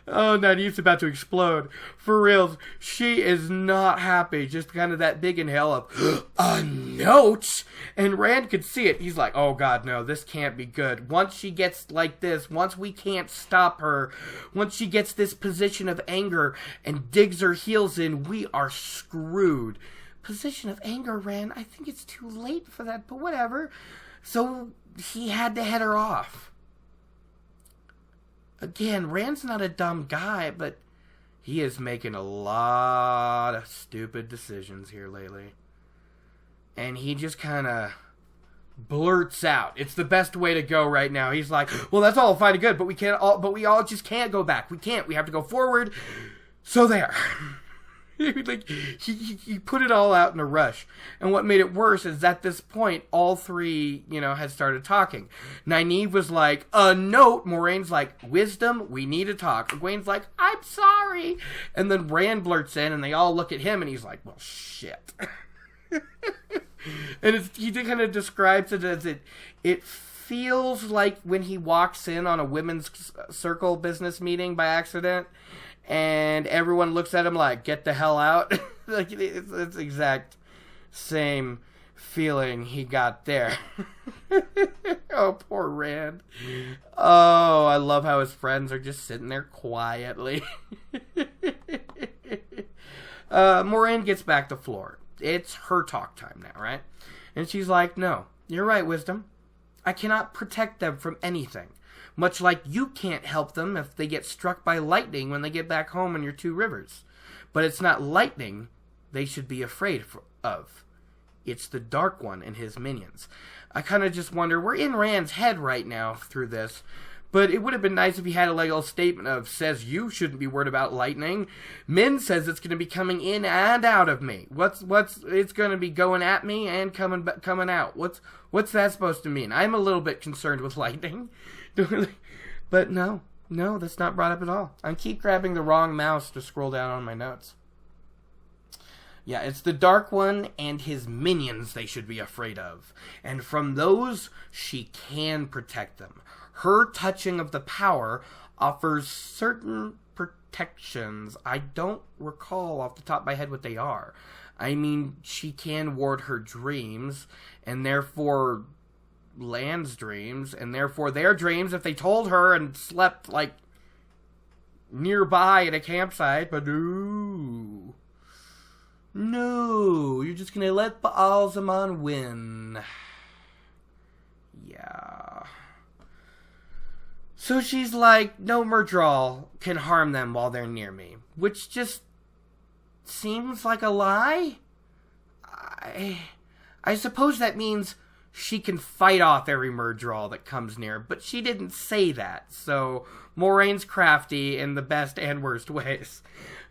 Speaker 1: Oh, Nynaeve's about to explode. For real, she is not happy. Just kind of that big inhale of, a note? And Rand could see it. He's like, oh god, no, this can't be good. Once she gets like this, once we can't stop her, once she gets this position of anger and digs her heels in, we are screwed. Position of anger, Rand? I think it's too late for that, but whatever. So he had to head her off. Again, Rand's not a dumb guy, but he is making a lot of stupid decisions here lately. And he just kind of blurts out. It's the best way to go right now. He's like, well, that's all fine and good, but we all just can't go back. We can't. We have to go forward. So there. Like, he put it all out in a rush. And what made it worse is at this point, all 3, had started talking. Nynaeve was like, a note. Moraine's like, wisdom, we need to talk. Egwene's like, I'm sorry. And then Rand blurts in, and they all look at him, and he's like, well, shit. And he kind of describes it as it feels like when he walks in on a women's circle business meeting by accident, and everyone looks at him like, get the hell out. Like, it's the exact same feeling he got there. Oh, poor Rand. Oh, I love how his friends are just sitting there quietly. Moraine gets back to Floor. It's her talk time now, right? And she's like, no, you're right, Wisdom. I cannot protect them from anything. Much like you can't help them if they get struck by lightning when they get back home in your two rivers. But it's not lightning they should be afraid of. It's the Dark One and his minions. I kind of just wonder, we're in Rand's head right now through this, but it would have been nice if he had a little statement of, says you shouldn't be worried about lightning. Min says it's going to be coming in and out of me. It's going to be going at me and coming out. What's that supposed to mean? I'm a little bit concerned with lightning. But no, that's not brought up at all. I keep grabbing the wrong mouse to scroll down on my notes. Yeah, it's the Dark One and his minions they should be afraid of. And from those, she can protect them. Her touching of the power offers certain protections. I don't recall off the top of my head what they are. I mean, she can ward her dreams, and therefore Land's dreams, and therefore their dreams if they told her and slept, like, nearby at a campsite. But ooh. No, you're just gonna let Baalzamon win. Yeah. So she's like, no Murdral can harm them while they're near me. Which just seems like a lie? I suppose that means she can fight off every Murdral that comes near, but she didn't say that. So Moraine's crafty in the best and worst ways.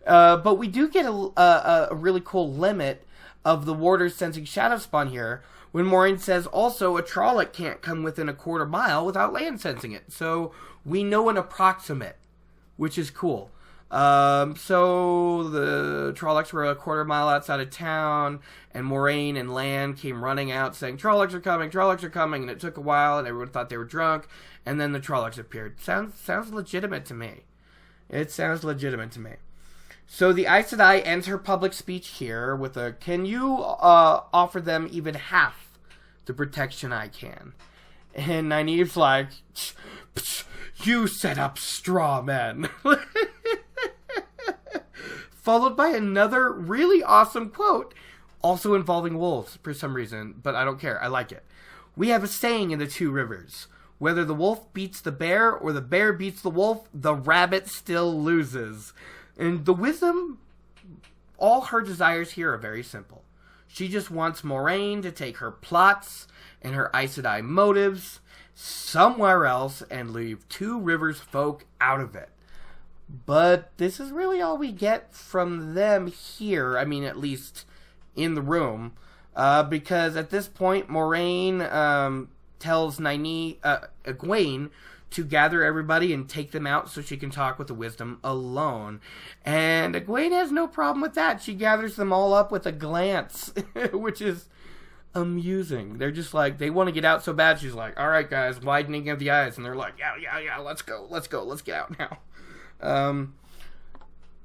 Speaker 1: But we do get a really cool limit of the warders sensing shadow spawn here, when Moraine says also a Trolloc can't come within a quarter mile without Land sensing it. So we know an approximate, which is cool. So the Trollocs were a quarter mile outside of town, and Moraine and Land came running out saying, Trollocs are coming, and it took a while, and everyone thought they were drunk, and then the Trollocs appeared. Sounds legitimate to me. It sounds legitimate to me. So the Aes Sedai ends her public speech here with a, can you offer them even half the protection I can? And Nynaeve's like, you set up straw men. Followed by another really awesome quote, also involving wolves for some reason, but I don't care, I like it. We have a saying in the Two Rivers. Whether the wolf beats the bear or the bear beats the wolf, the rabbit still loses. And the Wisdom, all her desires here are very simple. She just wants Moraine to take her plots and her Aes Sedai motives somewhere else and leave Two Rivers folk out of it. But this is really all we get from them here, I mean, at least in the room, because at this point, Moraine tells Egwene to gather everybody and take them out so she can talk with the Wisdom alone. And Egwene has no problem with that. She gathers them all up with a glance, which is amusing. They're just like, they want to get out so bad. She's like, all right, guys, widening of the eyes. And they're like, yeah, let's go, let's get out now.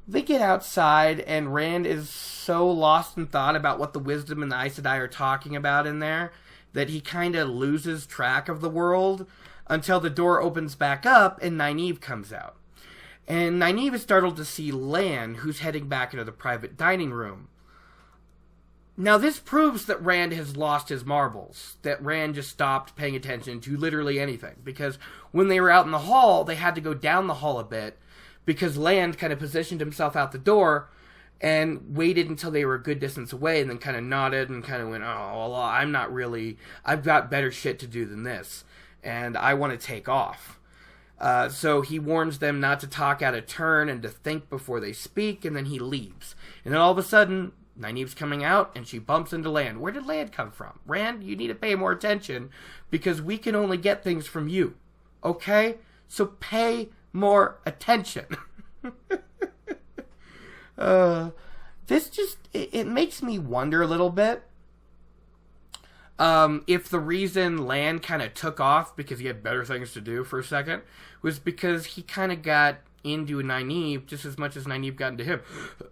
Speaker 1: They get outside, and Rand is so lost in thought about what the Wisdom and the Aes Sedai are talking about in there that he kind of loses track of the world until the door opens back up and Nyneave comes out. And Nyneave is startled to see Lan, who's heading back into the private dining room. Now this proves that Rand has lost his marbles, that Rand just stopped paying attention to literally anything, because when they were out in the hall, they had to go down the hall a bit, because Land kind of positioned himself out the door and waited until they were a good distance away and then kind of nodded and kind of went, oh, well, I've got better shit to do than this, and I want to take off. So he warns them not to talk out of turn and to think before they speak, and then he leaves. And then all of a sudden, Nynaeve's coming out, and she bumps into Land. Where did Land come from? Rand, you need to pay more attention, because we can only get things from you. Okay? So pay more attention. This just, it makes me wonder a little bit if the reason Lan kind of took off because he had better things to do for a second was because he kind of got into Nyneave just as much as Nyneave got into him.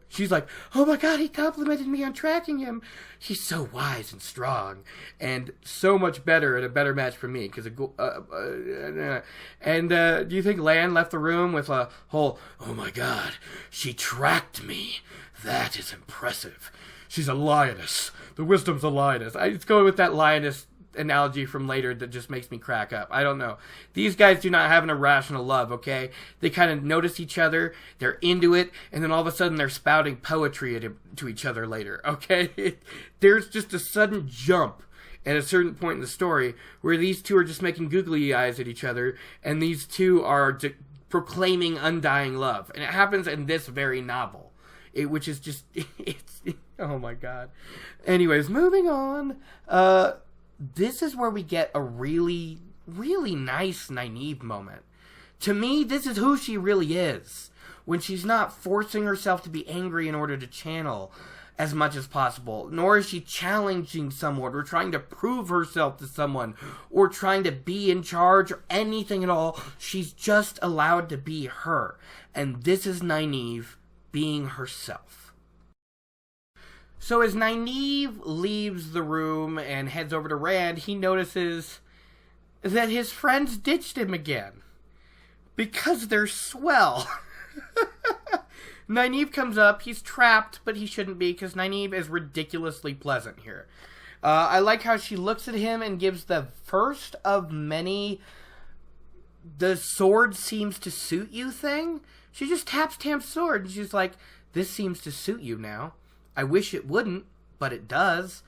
Speaker 1: She's like, oh my god, he complimented me on tracking him. He's so wise and strong and so much better and a better match for me. Do you think Lan left the room with a whole, oh my god, she tracked me. That is impressive. She's a lioness. The wisdom's a lioness. I just go with that lioness analogy from later that just makes me crack up. I don't know. These guys do not have an irrational love, okay? They kind of notice each other, they're into it, and then all of a sudden they're spouting poetry to each other later, okay? There's just a sudden jump at a certain point in the story where these two are just making googly eyes at each other, and these two are proclaiming undying love. And it happens in this very novel, which is just, it's oh my god. Anyways, moving on. This is where we get a really, really nice Nyneave moment. To me, this is who she really is. When she's not forcing herself to be angry in order to channel as much as possible. Nor is she challenging someone or trying to prove herself to someone or trying to be in charge or anything at all. She's just allowed to be her. And this is Nyneave being herself. So as Nyneave leaves the room and heads over to Rand, he notices that his friends ditched him again. Because they're swell. Nyneave comes up, he's trapped, but he shouldn't be, because Nyneave is ridiculously pleasant here. I like how she looks at him and gives the first of many the sword seems to suit you thing. She just taps Tam's sword and she's like, this seems to suit you now. I wish it wouldn't, but it does.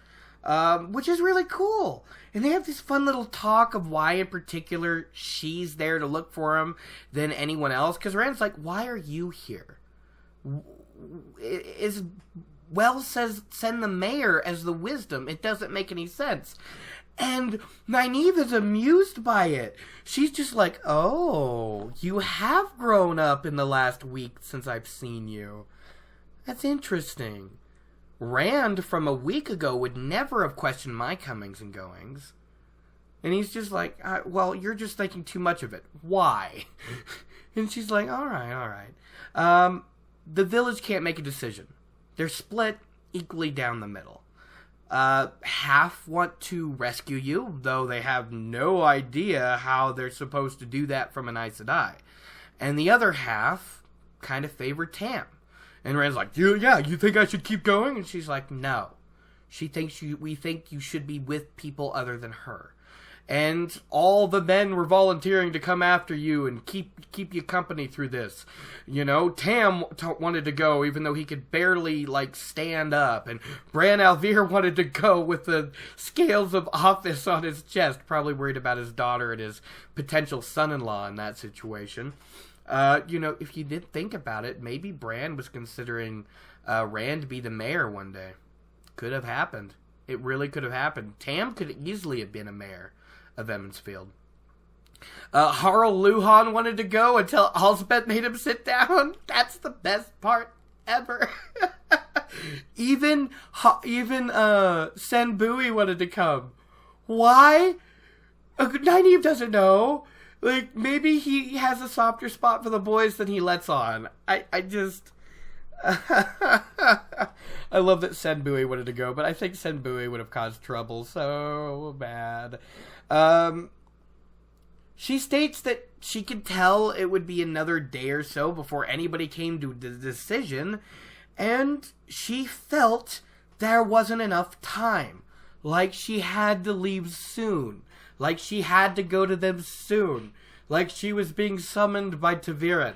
Speaker 1: Which is really cool. And they have this fun little talk of why in particular she's there to look for him than anyone else. Because Rand's like, why are you here? Says send the mayor as the wisdom. It doesn't make any sense. And Nyneave is amused by it. She's just like, oh, you have grown up in the last week since I've seen you. That's interesting. Rand from a week ago would never have questioned my comings and goings. And he's just like, well, you're just thinking too much of it. Why? And she's like, all right. The village can't make a decision. They're split equally down the middle. Half want to rescue you, though they have no idea how they're supposed to do that from an Aes Sedai. And the other half kind of favor Tam. And Rand's like, you think I should keep going? And she's like, no. We think you should be with people other than her. And all the men were volunteering to come after you and keep you company through this. You know, Tam wanted to go even though he could barely, stand up. And Bran Alvear wanted to go with the scales of office on his chest, probably worried about his daughter and his potential son-in-law in that situation. If you did think about it, maybe Bran was considering Rand be the mayor one day. Could have happened. It really could have happened. Tam could easily have been a mayor of Emmonsfield. Harl Luhan wanted to go until Alsbeth made him sit down. That's the best part ever. even Sen Bui wanted to come. Why? Nyneave doesn't know. Maybe he has a softer spot for the boys than he lets on. I love that Sen Bui wanted to go, but I think Sen Bui would have caused trouble so bad. She states that she could tell it would be another day or so before anybody came to the decision, and she felt there wasn't enough time. Like she had to leave soon. Like she had to go to them soon. Like she was being summoned by Ta'Veren.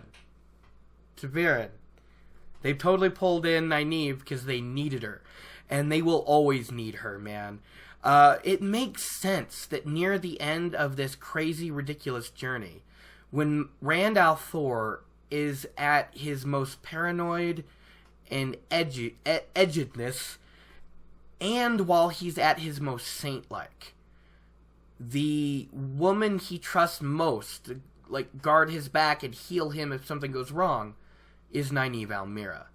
Speaker 1: They totally pulled in Nyneave because they needed her. And they will always need her, man. It makes sense that near the end of this crazy, ridiculous journey, when Rand al'Thor is at his most paranoid and edgedness, and while he's at his most saint-like, the woman he trusts most to guard his back and heal him if something goes wrong is Nynaeve Almira.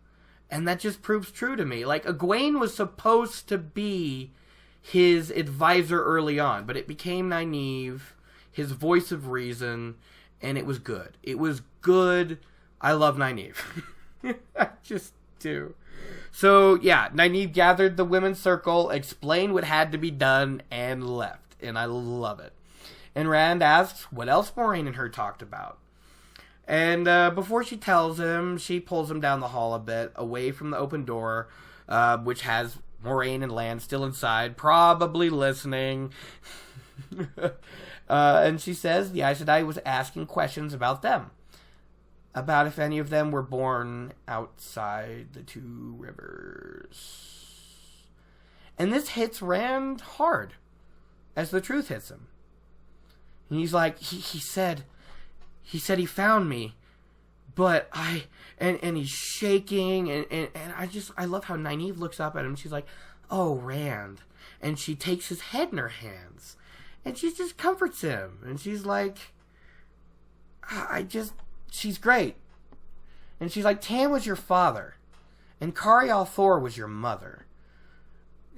Speaker 1: And that just proves true to me. Egwene was supposed to be his advisor early on, but it became Nyneave, his voice of reason, and it was good. It was good. I love Nyneave. I just do. So, yeah, Nyneave gathered the women's circle, explained what had to be done, and left. And I love it. And Rand asks what else Moiraine and her talked about. And before she tells him, she pulls him down the hall a bit, away from the open door, which has Moiraine and Lan still inside, probably listening. And she says the Aes Sedai was asking questions about them. About if any of them were born outside the two rivers. And this hits Rand hard, as the truth hits him. And he's like, he said he found me, but and he's shaking, and I love how Nyneave looks up at him. She's like, oh, Rand. And she takes his head in her hands, and she just comforts him. And she's like, she's great. And she's like, Tam was your father, and Carial Thor was your mother.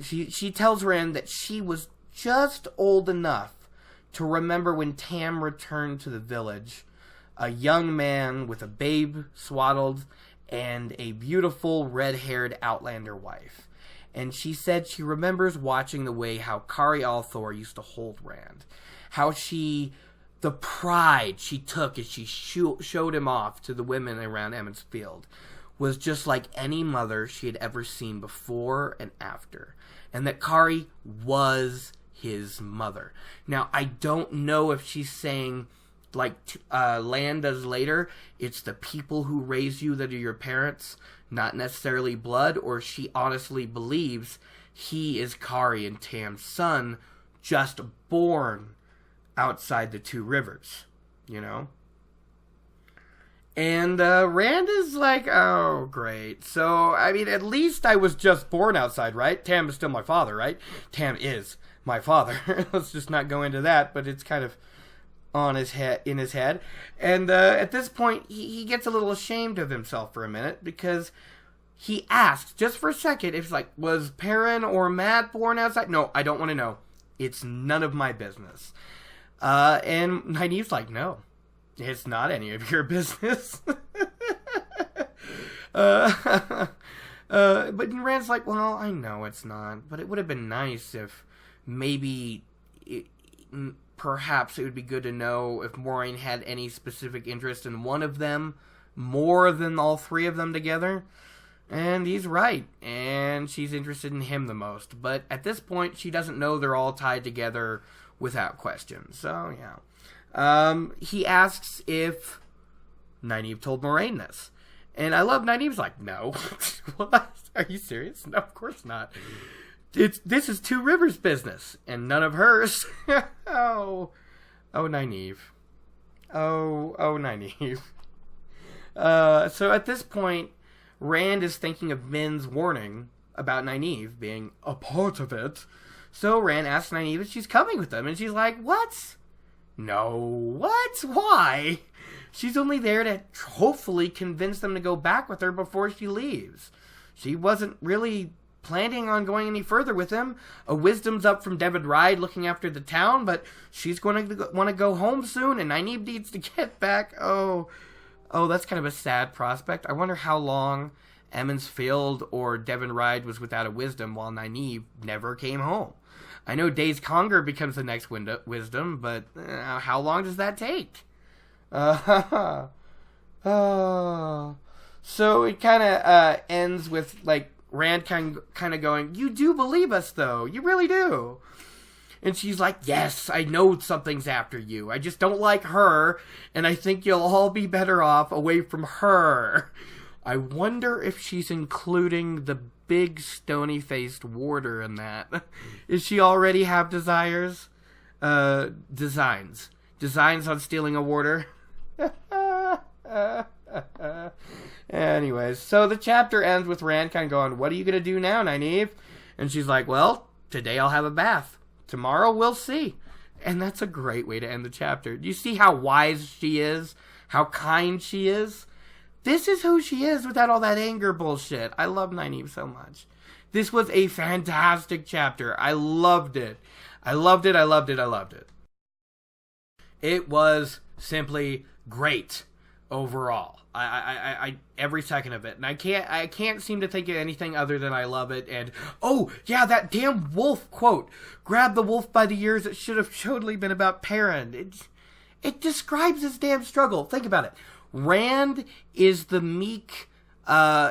Speaker 1: She tells Rand that she was just old enough to remember when Tam returned to the village, a young man with a babe swaddled and a beautiful red-haired outlander wife. And she said she remembers watching the way how Carial Thor used to hold Rand. How the pride she took as she showed him off to the women around Emond's Field was just like any mother she had ever seen before and after. And that Kari was his mother. Now, I don't know if she's saying, like Lan does later, it's the people who raise you that are your parents, not necessarily blood, or she honestly believes he is Kari and Tam's son, just born outside the two rivers, you know? And Rand is like, oh, great. So, I mean, at least I was just born outside, right? Tam is still my father, right? Tam is my father. Let's just not go into that, but it's kind of in his head. And at this point, he gets a little ashamed of himself for a minute, because he asks, just for a second, if like, was Perrin or Matt born outside? No, I don't want to know. It's none of my business. And Nynaeve's like, no, it's not any of your business. But Rand's like, well, I know it's not, but it would have been nice if maybe perhaps it would be good to know if Moiraine had any specific interest in one of them more than all three of them together. And he's right, and she's interested in him the most. But at this point, she doesn't know they're all tied together without question. So, yeah. He asks if Nyneave told Moiraine this. And I love Nynaeve's like, no. What? Are you serious? No, of course not. This is Two Rivers business, and none of hers. Oh, Nyneave. Oh, Nyneave. So at this point, Rand is thinking of Min's warning about Nyneave being a part of it. So Rand asks Nyneave if she's coming with them, and she's like, what? No, what? Why? She's only there to hopefully convince them to go back with her before she leaves. She wasn't really planning on going any further with him. A wisdom's up from Devon Ride looking after the town, but she's going to want to go home soon, and Nyneave needs to get back. Oh, that's kind of a sad prospect. I wonder how long Emond's Field or Devon Ride was without a wisdom while Nyneave never came home. I know Days Conger becomes the next wisdom, but how long does that take? So it kind of ends with, like, Rand kind of going, you do believe us, though. You really do. And she's like, yes, I know something's after you. I just don't like her, and I think you'll all be better off away from her. I wonder if she's including the big stony-faced warder in that. Does she already have desires? Designs. Designs on stealing a warder? Anyways, so the chapter ends with Rand kind of going, what are you going to do now, Nyneave? And she's like, well, today I'll have a bath. Tomorrow we'll see. And that's a great way to end the chapter. Do you see how wise she is? How kind she is? this is who she is without all that anger bullshit. I love Nyneave so much. This was a fantastic chapter. I loved it. I loved it. It was simply great overall. I every second of it, and I can't seem to think of anything other than I love it. And oh yeah, that damn wolf quote: "Grab the wolf by the ears." It should have totally been about Perrin. It describes his damn struggle. Think about it. Rand is the meek,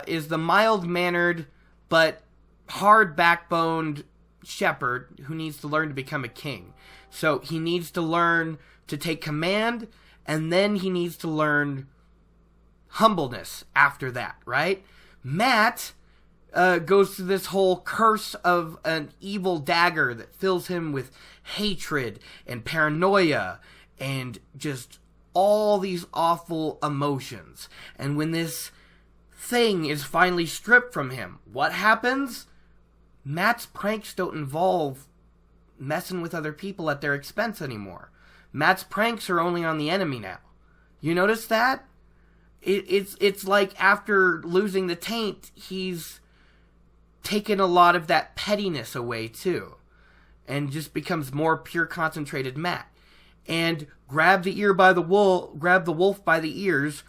Speaker 1: is the mild-mannered but hard-backboned shepherd who needs to learn to become a king. So he needs to learn to take command, and then he needs to learn humbleness after that, right? Matt goes through this whole curse of an evil dagger that fills him with hatred and paranoia and just all these awful emotions. And when this thing is finally stripped from him, what happens? Matt's pranks don't involve messing with other people at their expense anymore. Matt's pranks are only on the enemy now. You notice that? It's like after losing the taint, he's taken a lot of that pettiness away too, and just becomes more pure, concentrated Matt. And grab the wolf by the ears,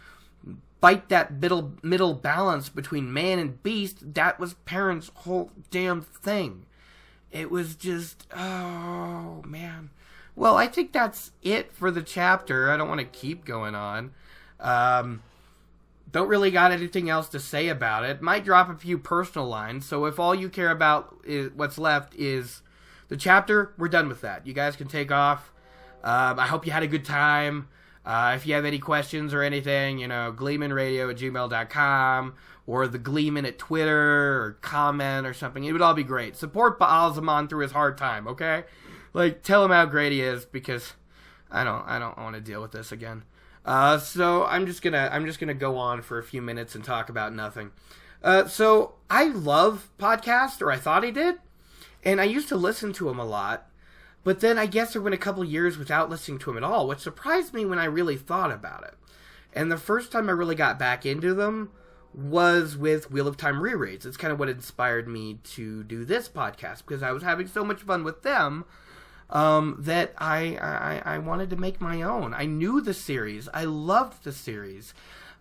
Speaker 1: bite that middle balance between man and beast. That was Perrin's whole damn thing. It was just, oh man. Well, I think that's it for the chapter. I don't want to keep going on. Don't really got anything else to say about it. Might drop a few personal lines. So if all you care about is what's left is the chapter, we're done with that. You guys can take off. I hope you had a good time. If you have any questions or anything, gleemanradio@gmail.com or the Gleeman at Twitter or comment or something. It would all be great. Support Baalzamon through his hard time, okay? Like, tell him how great he is, because I don't want to deal with this again. So I'm just gonna go on for a few minutes and talk about nothing. So I love podcasts, or I thought I did, and I used to listen to them a lot. But then I guess there went a couple years without listening to them at all, which surprised me when I really thought about it. And the first time I really got back into them was with Wheel of Time rereads. It's kind of what inspired me to do this podcast, because I was having so much fun with them that I wanted to make my own. I knew the series. I loved the series.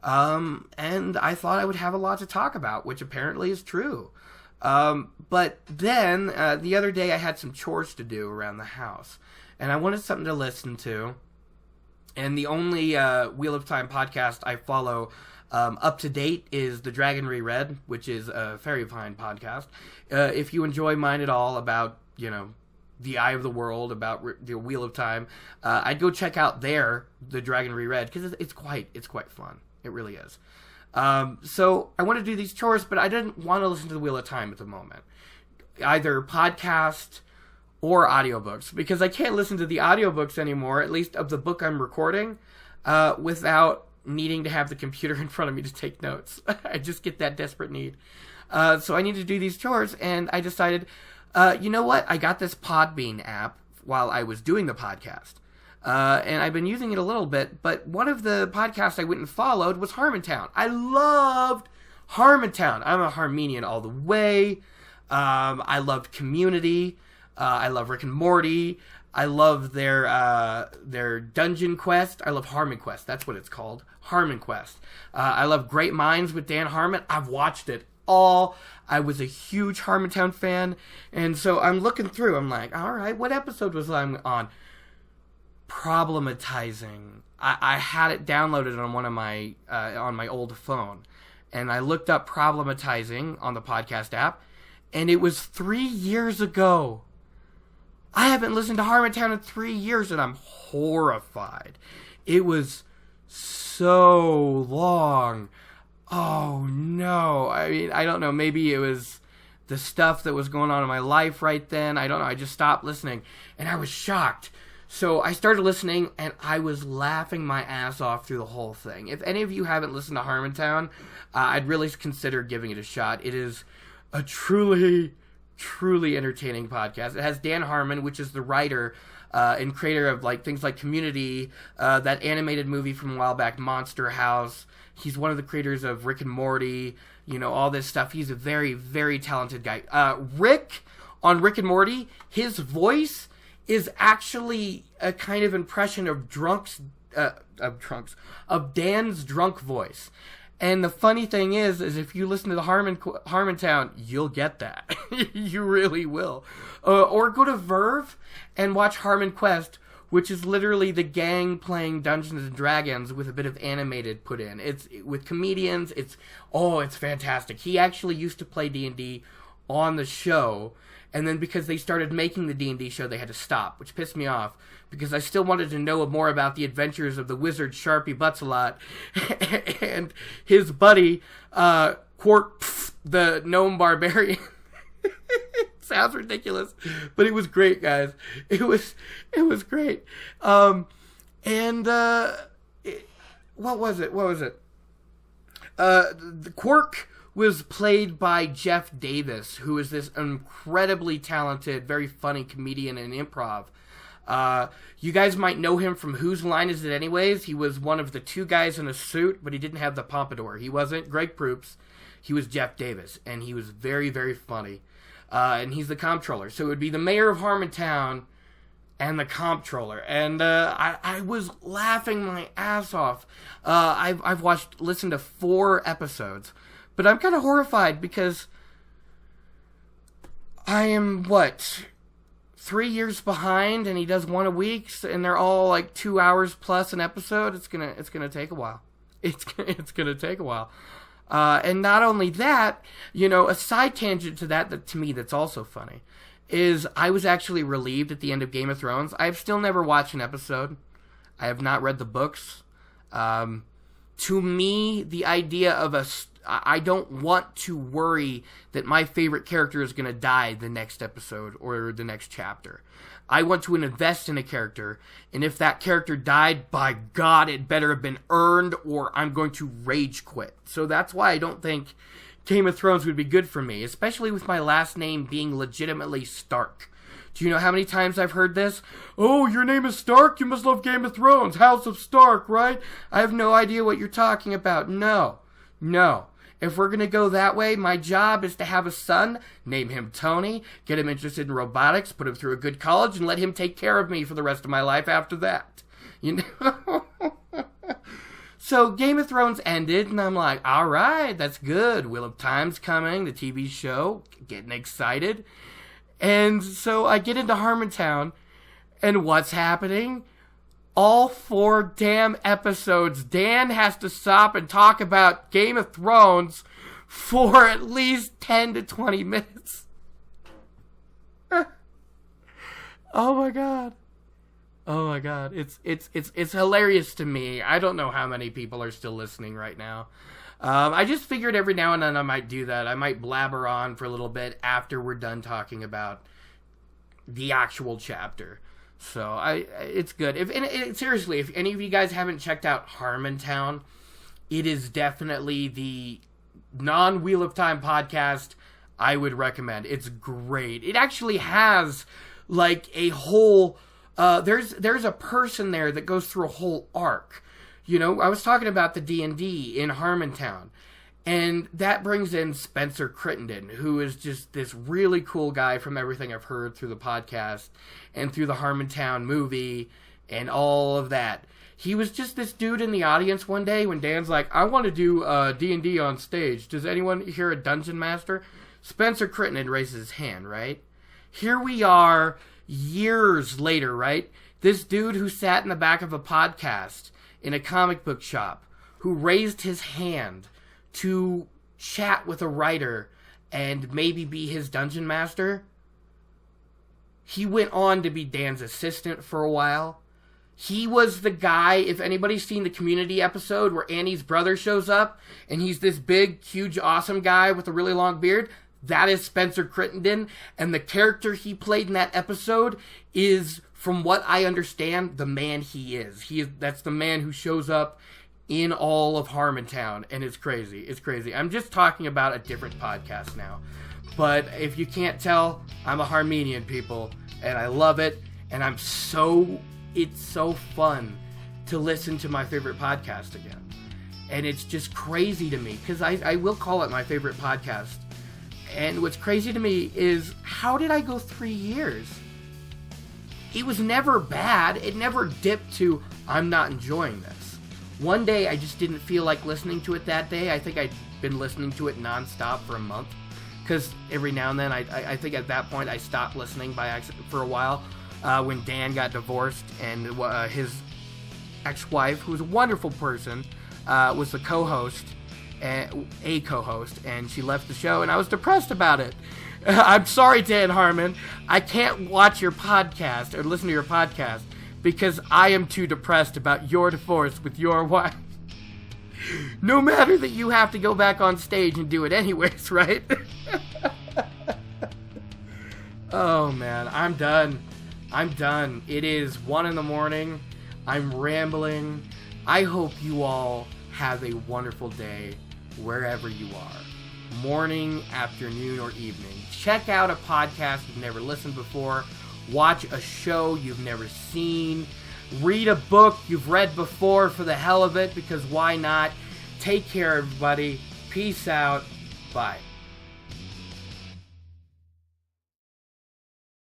Speaker 1: And I thought I would have a lot to talk about, which apparently is true. But then, the other day I had some chores to do around the house, and I wanted something to listen to, and the only, Wheel of Time podcast I follow, up to date is The Dragon Reread, which is a very fine podcast. If you enjoy mine at all about, the Eye of the World, about the Wheel of Time, I'd go check out The Dragon Reread, because it's quite fun. It really is. So I want to do these chores, but I didn't want to listen to the Wheel of Time at the moment. Either podcast or audiobooks, because I can't listen to the audiobooks anymore, at least of the book I'm recording, without needing to have the computer in front of me to take notes. I just get that desperate need. So I need to do these chores, and I decided, you know what? I got this Podbean app while I was doing the podcast. And I've been using it a little bit, but one of the podcasts I went and followed was Harmontown. I loved Harmontown. I'm a Harmonian all the way. I loved Community. I love Rick and Morty. I love their Dungeon Quest. I love Harmon Quest. That's what it's called. Harmon Quest. I love Great Minds with Dan Harmon. I've watched it all. I was a huge Harmontown fan. And so I'm looking through. I'm like, all right, what episode was I on? Problematizing. I had it downloaded on one of my on my old phone, and I looked up Problematizing on the podcast app, and it was 3 years ago. I haven't listened to Harmontown in 3 years, and I'm horrified. It was so long. Oh no. I mean, I don't know, maybe it was the stuff that was going on in my life right then. I don't know. I just stopped listening, and I was shocked. So I started listening, and I was laughing my ass off through the whole thing. If any of you haven't listened to Harmontown, I'd really consider giving it a shot. It is a truly, truly entertaining podcast. It has Dan Harmon, which is the writer and creator of like things like Community, that animated movie from a while back, Monster House. He's one of the creators of Rick and Morty, all this stuff. He's a very, very talented guy. Rick on Rick and Morty, his voice is actually a kind of impression of Dan's drunk voice. And the funny thing is if you listen to the Harmontown, you'll get that. You really will. Or go to Verve and watch Harmon Quest, which is literally the gang playing Dungeons and Dragons with a bit of animated put in. It's with comedians. It's fantastic. He actually used to play D&D on the show, and then because they started making the D&D show, they had to stop, which pissed me off, because I still wanted to know more about the adventures of the wizard Sharpie Butts-a-Lot and his buddy, Quark, the gnome barbarian. Sounds ridiculous, but it was great, guys. It was great. What was it? The Quark was played by Jeff Davis, who is this incredibly talented, very funny comedian and improv. You guys might know him from Whose Line Is It Anyways? He was one of the two guys in a suit, but he didn't have the pompadour. He wasn't Greg Proops. He was Jeff Davis, and he was very, very funny. And he's the comptroller. So it would be the mayor of Harmontown and the comptroller. And I was laughing my ass off. I've listened to 4 episodes. But I'm kind of horrified because I am, 3 years behind, and he does 1 a week, and they're all like 2 hours plus an episode. It's gonna take a while. It's gonna take a while. And not only that, a side tangent to that to me that's also funny is I was actually relieved at the end of Game of Thrones. I've still never watched an episode. I have not read the books. To me, the idea of I don't want to worry that my favorite character is going to die the next episode or the next chapter. I want to invest in a character, and if that character died, by God, it better have been earned, or I'm going to rage quit. So that's why I don't think Game of Thrones would be good for me, especially with my last name being legitimately Stark. Do you know how many times I've heard this? Oh, your name is Stark? You must love Game of Thrones. House of Stark, right? I have no idea what you're talking about. No. If we're going to go that way, my job is to have a son, name him Tony, get him interested in robotics, put him through a good college, and let him take care of me for the rest of my life after that. So Game of Thrones ended, and I'm like, all right, that's good. Wheel of Time's coming, the TV show, getting excited. And so I get into Harmontown, and what's happening? All 4 damn episodes, Dan has to stop and talk about Game of Thrones for at least 10 to 20 minutes. Oh my god. It's hilarious to me. I don't know how many people are still listening right now. I just figured every now and then I might do that. I might blabber on for a little bit after we're done talking about the actual chapter. So it's good. Seriously, if any of you guys haven't checked out Harmontown, it is definitely the non-Wheel of Time podcast I would recommend. It's great. It actually has like a whole. There's a person there that goes through a whole arc. I was talking about the D&D in Harmontown. And that brings in Spencer Crittenden, who is just this really cool guy from everything I've heard through the podcast and through the Harmontown movie and all of that. He was just this dude in the audience one day when Dan's like, I want to do D&D on stage. Does anyone hear a dungeon master? Spencer Crittenden raises his hand, right? Here we are years later, right? This dude who sat in the back of a podcast in a comic book shop who raised his hand to chat with a writer and maybe be his dungeon master. He went on to be Dan's assistant for a while. He was the guy, if anybody's seen the Community episode where Annie's brother shows up and he's this big, huge, awesome guy with a really long beard, that is Spencer Crittenden, and the character he played in that episode is, from what I understand, the man he is. That's the man who shows up in all of Harmontown, and it's crazy. It's crazy. I'm just talking about a different podcast now. But if you can't tell, I'm a Harmenian, people, and I love it. And it's so fun to listen to my favorite podcast again. And it's just crazy to me, because I will call it my favorite podcast. And what's crazy to me is, how did I go 3 years? It was never bad. It never dipped to, I'm not enjoying this. One day, I just didn't feel like listening to it that day. I think I'd been listening to it nonstop for a month. Because every now and then, I think at that point, I stopped listening by accident for a while. When Dan got divorced, and his ex-wife, who was a wonderful person, was the co-host, a co-host, and she left the show, and I was depressed about it. I'm sorry, Dan Harmon. I can't watch your podcast or listen to your podcast because I am too depressed about your divorce with your wife. No matter that you have to go back on stage and do it anyways, right? Oh, man. I'm done. It is 1 a.m. I'm rambling. I hope you all have a wonderful day wherever you are. Morning, afternoon, or evening. Check out a podcast you've never listened before. Watch a show you've never seen. Read a book you've read before for the hell of it, because why not? Take care, everybody. Peace out. Bye.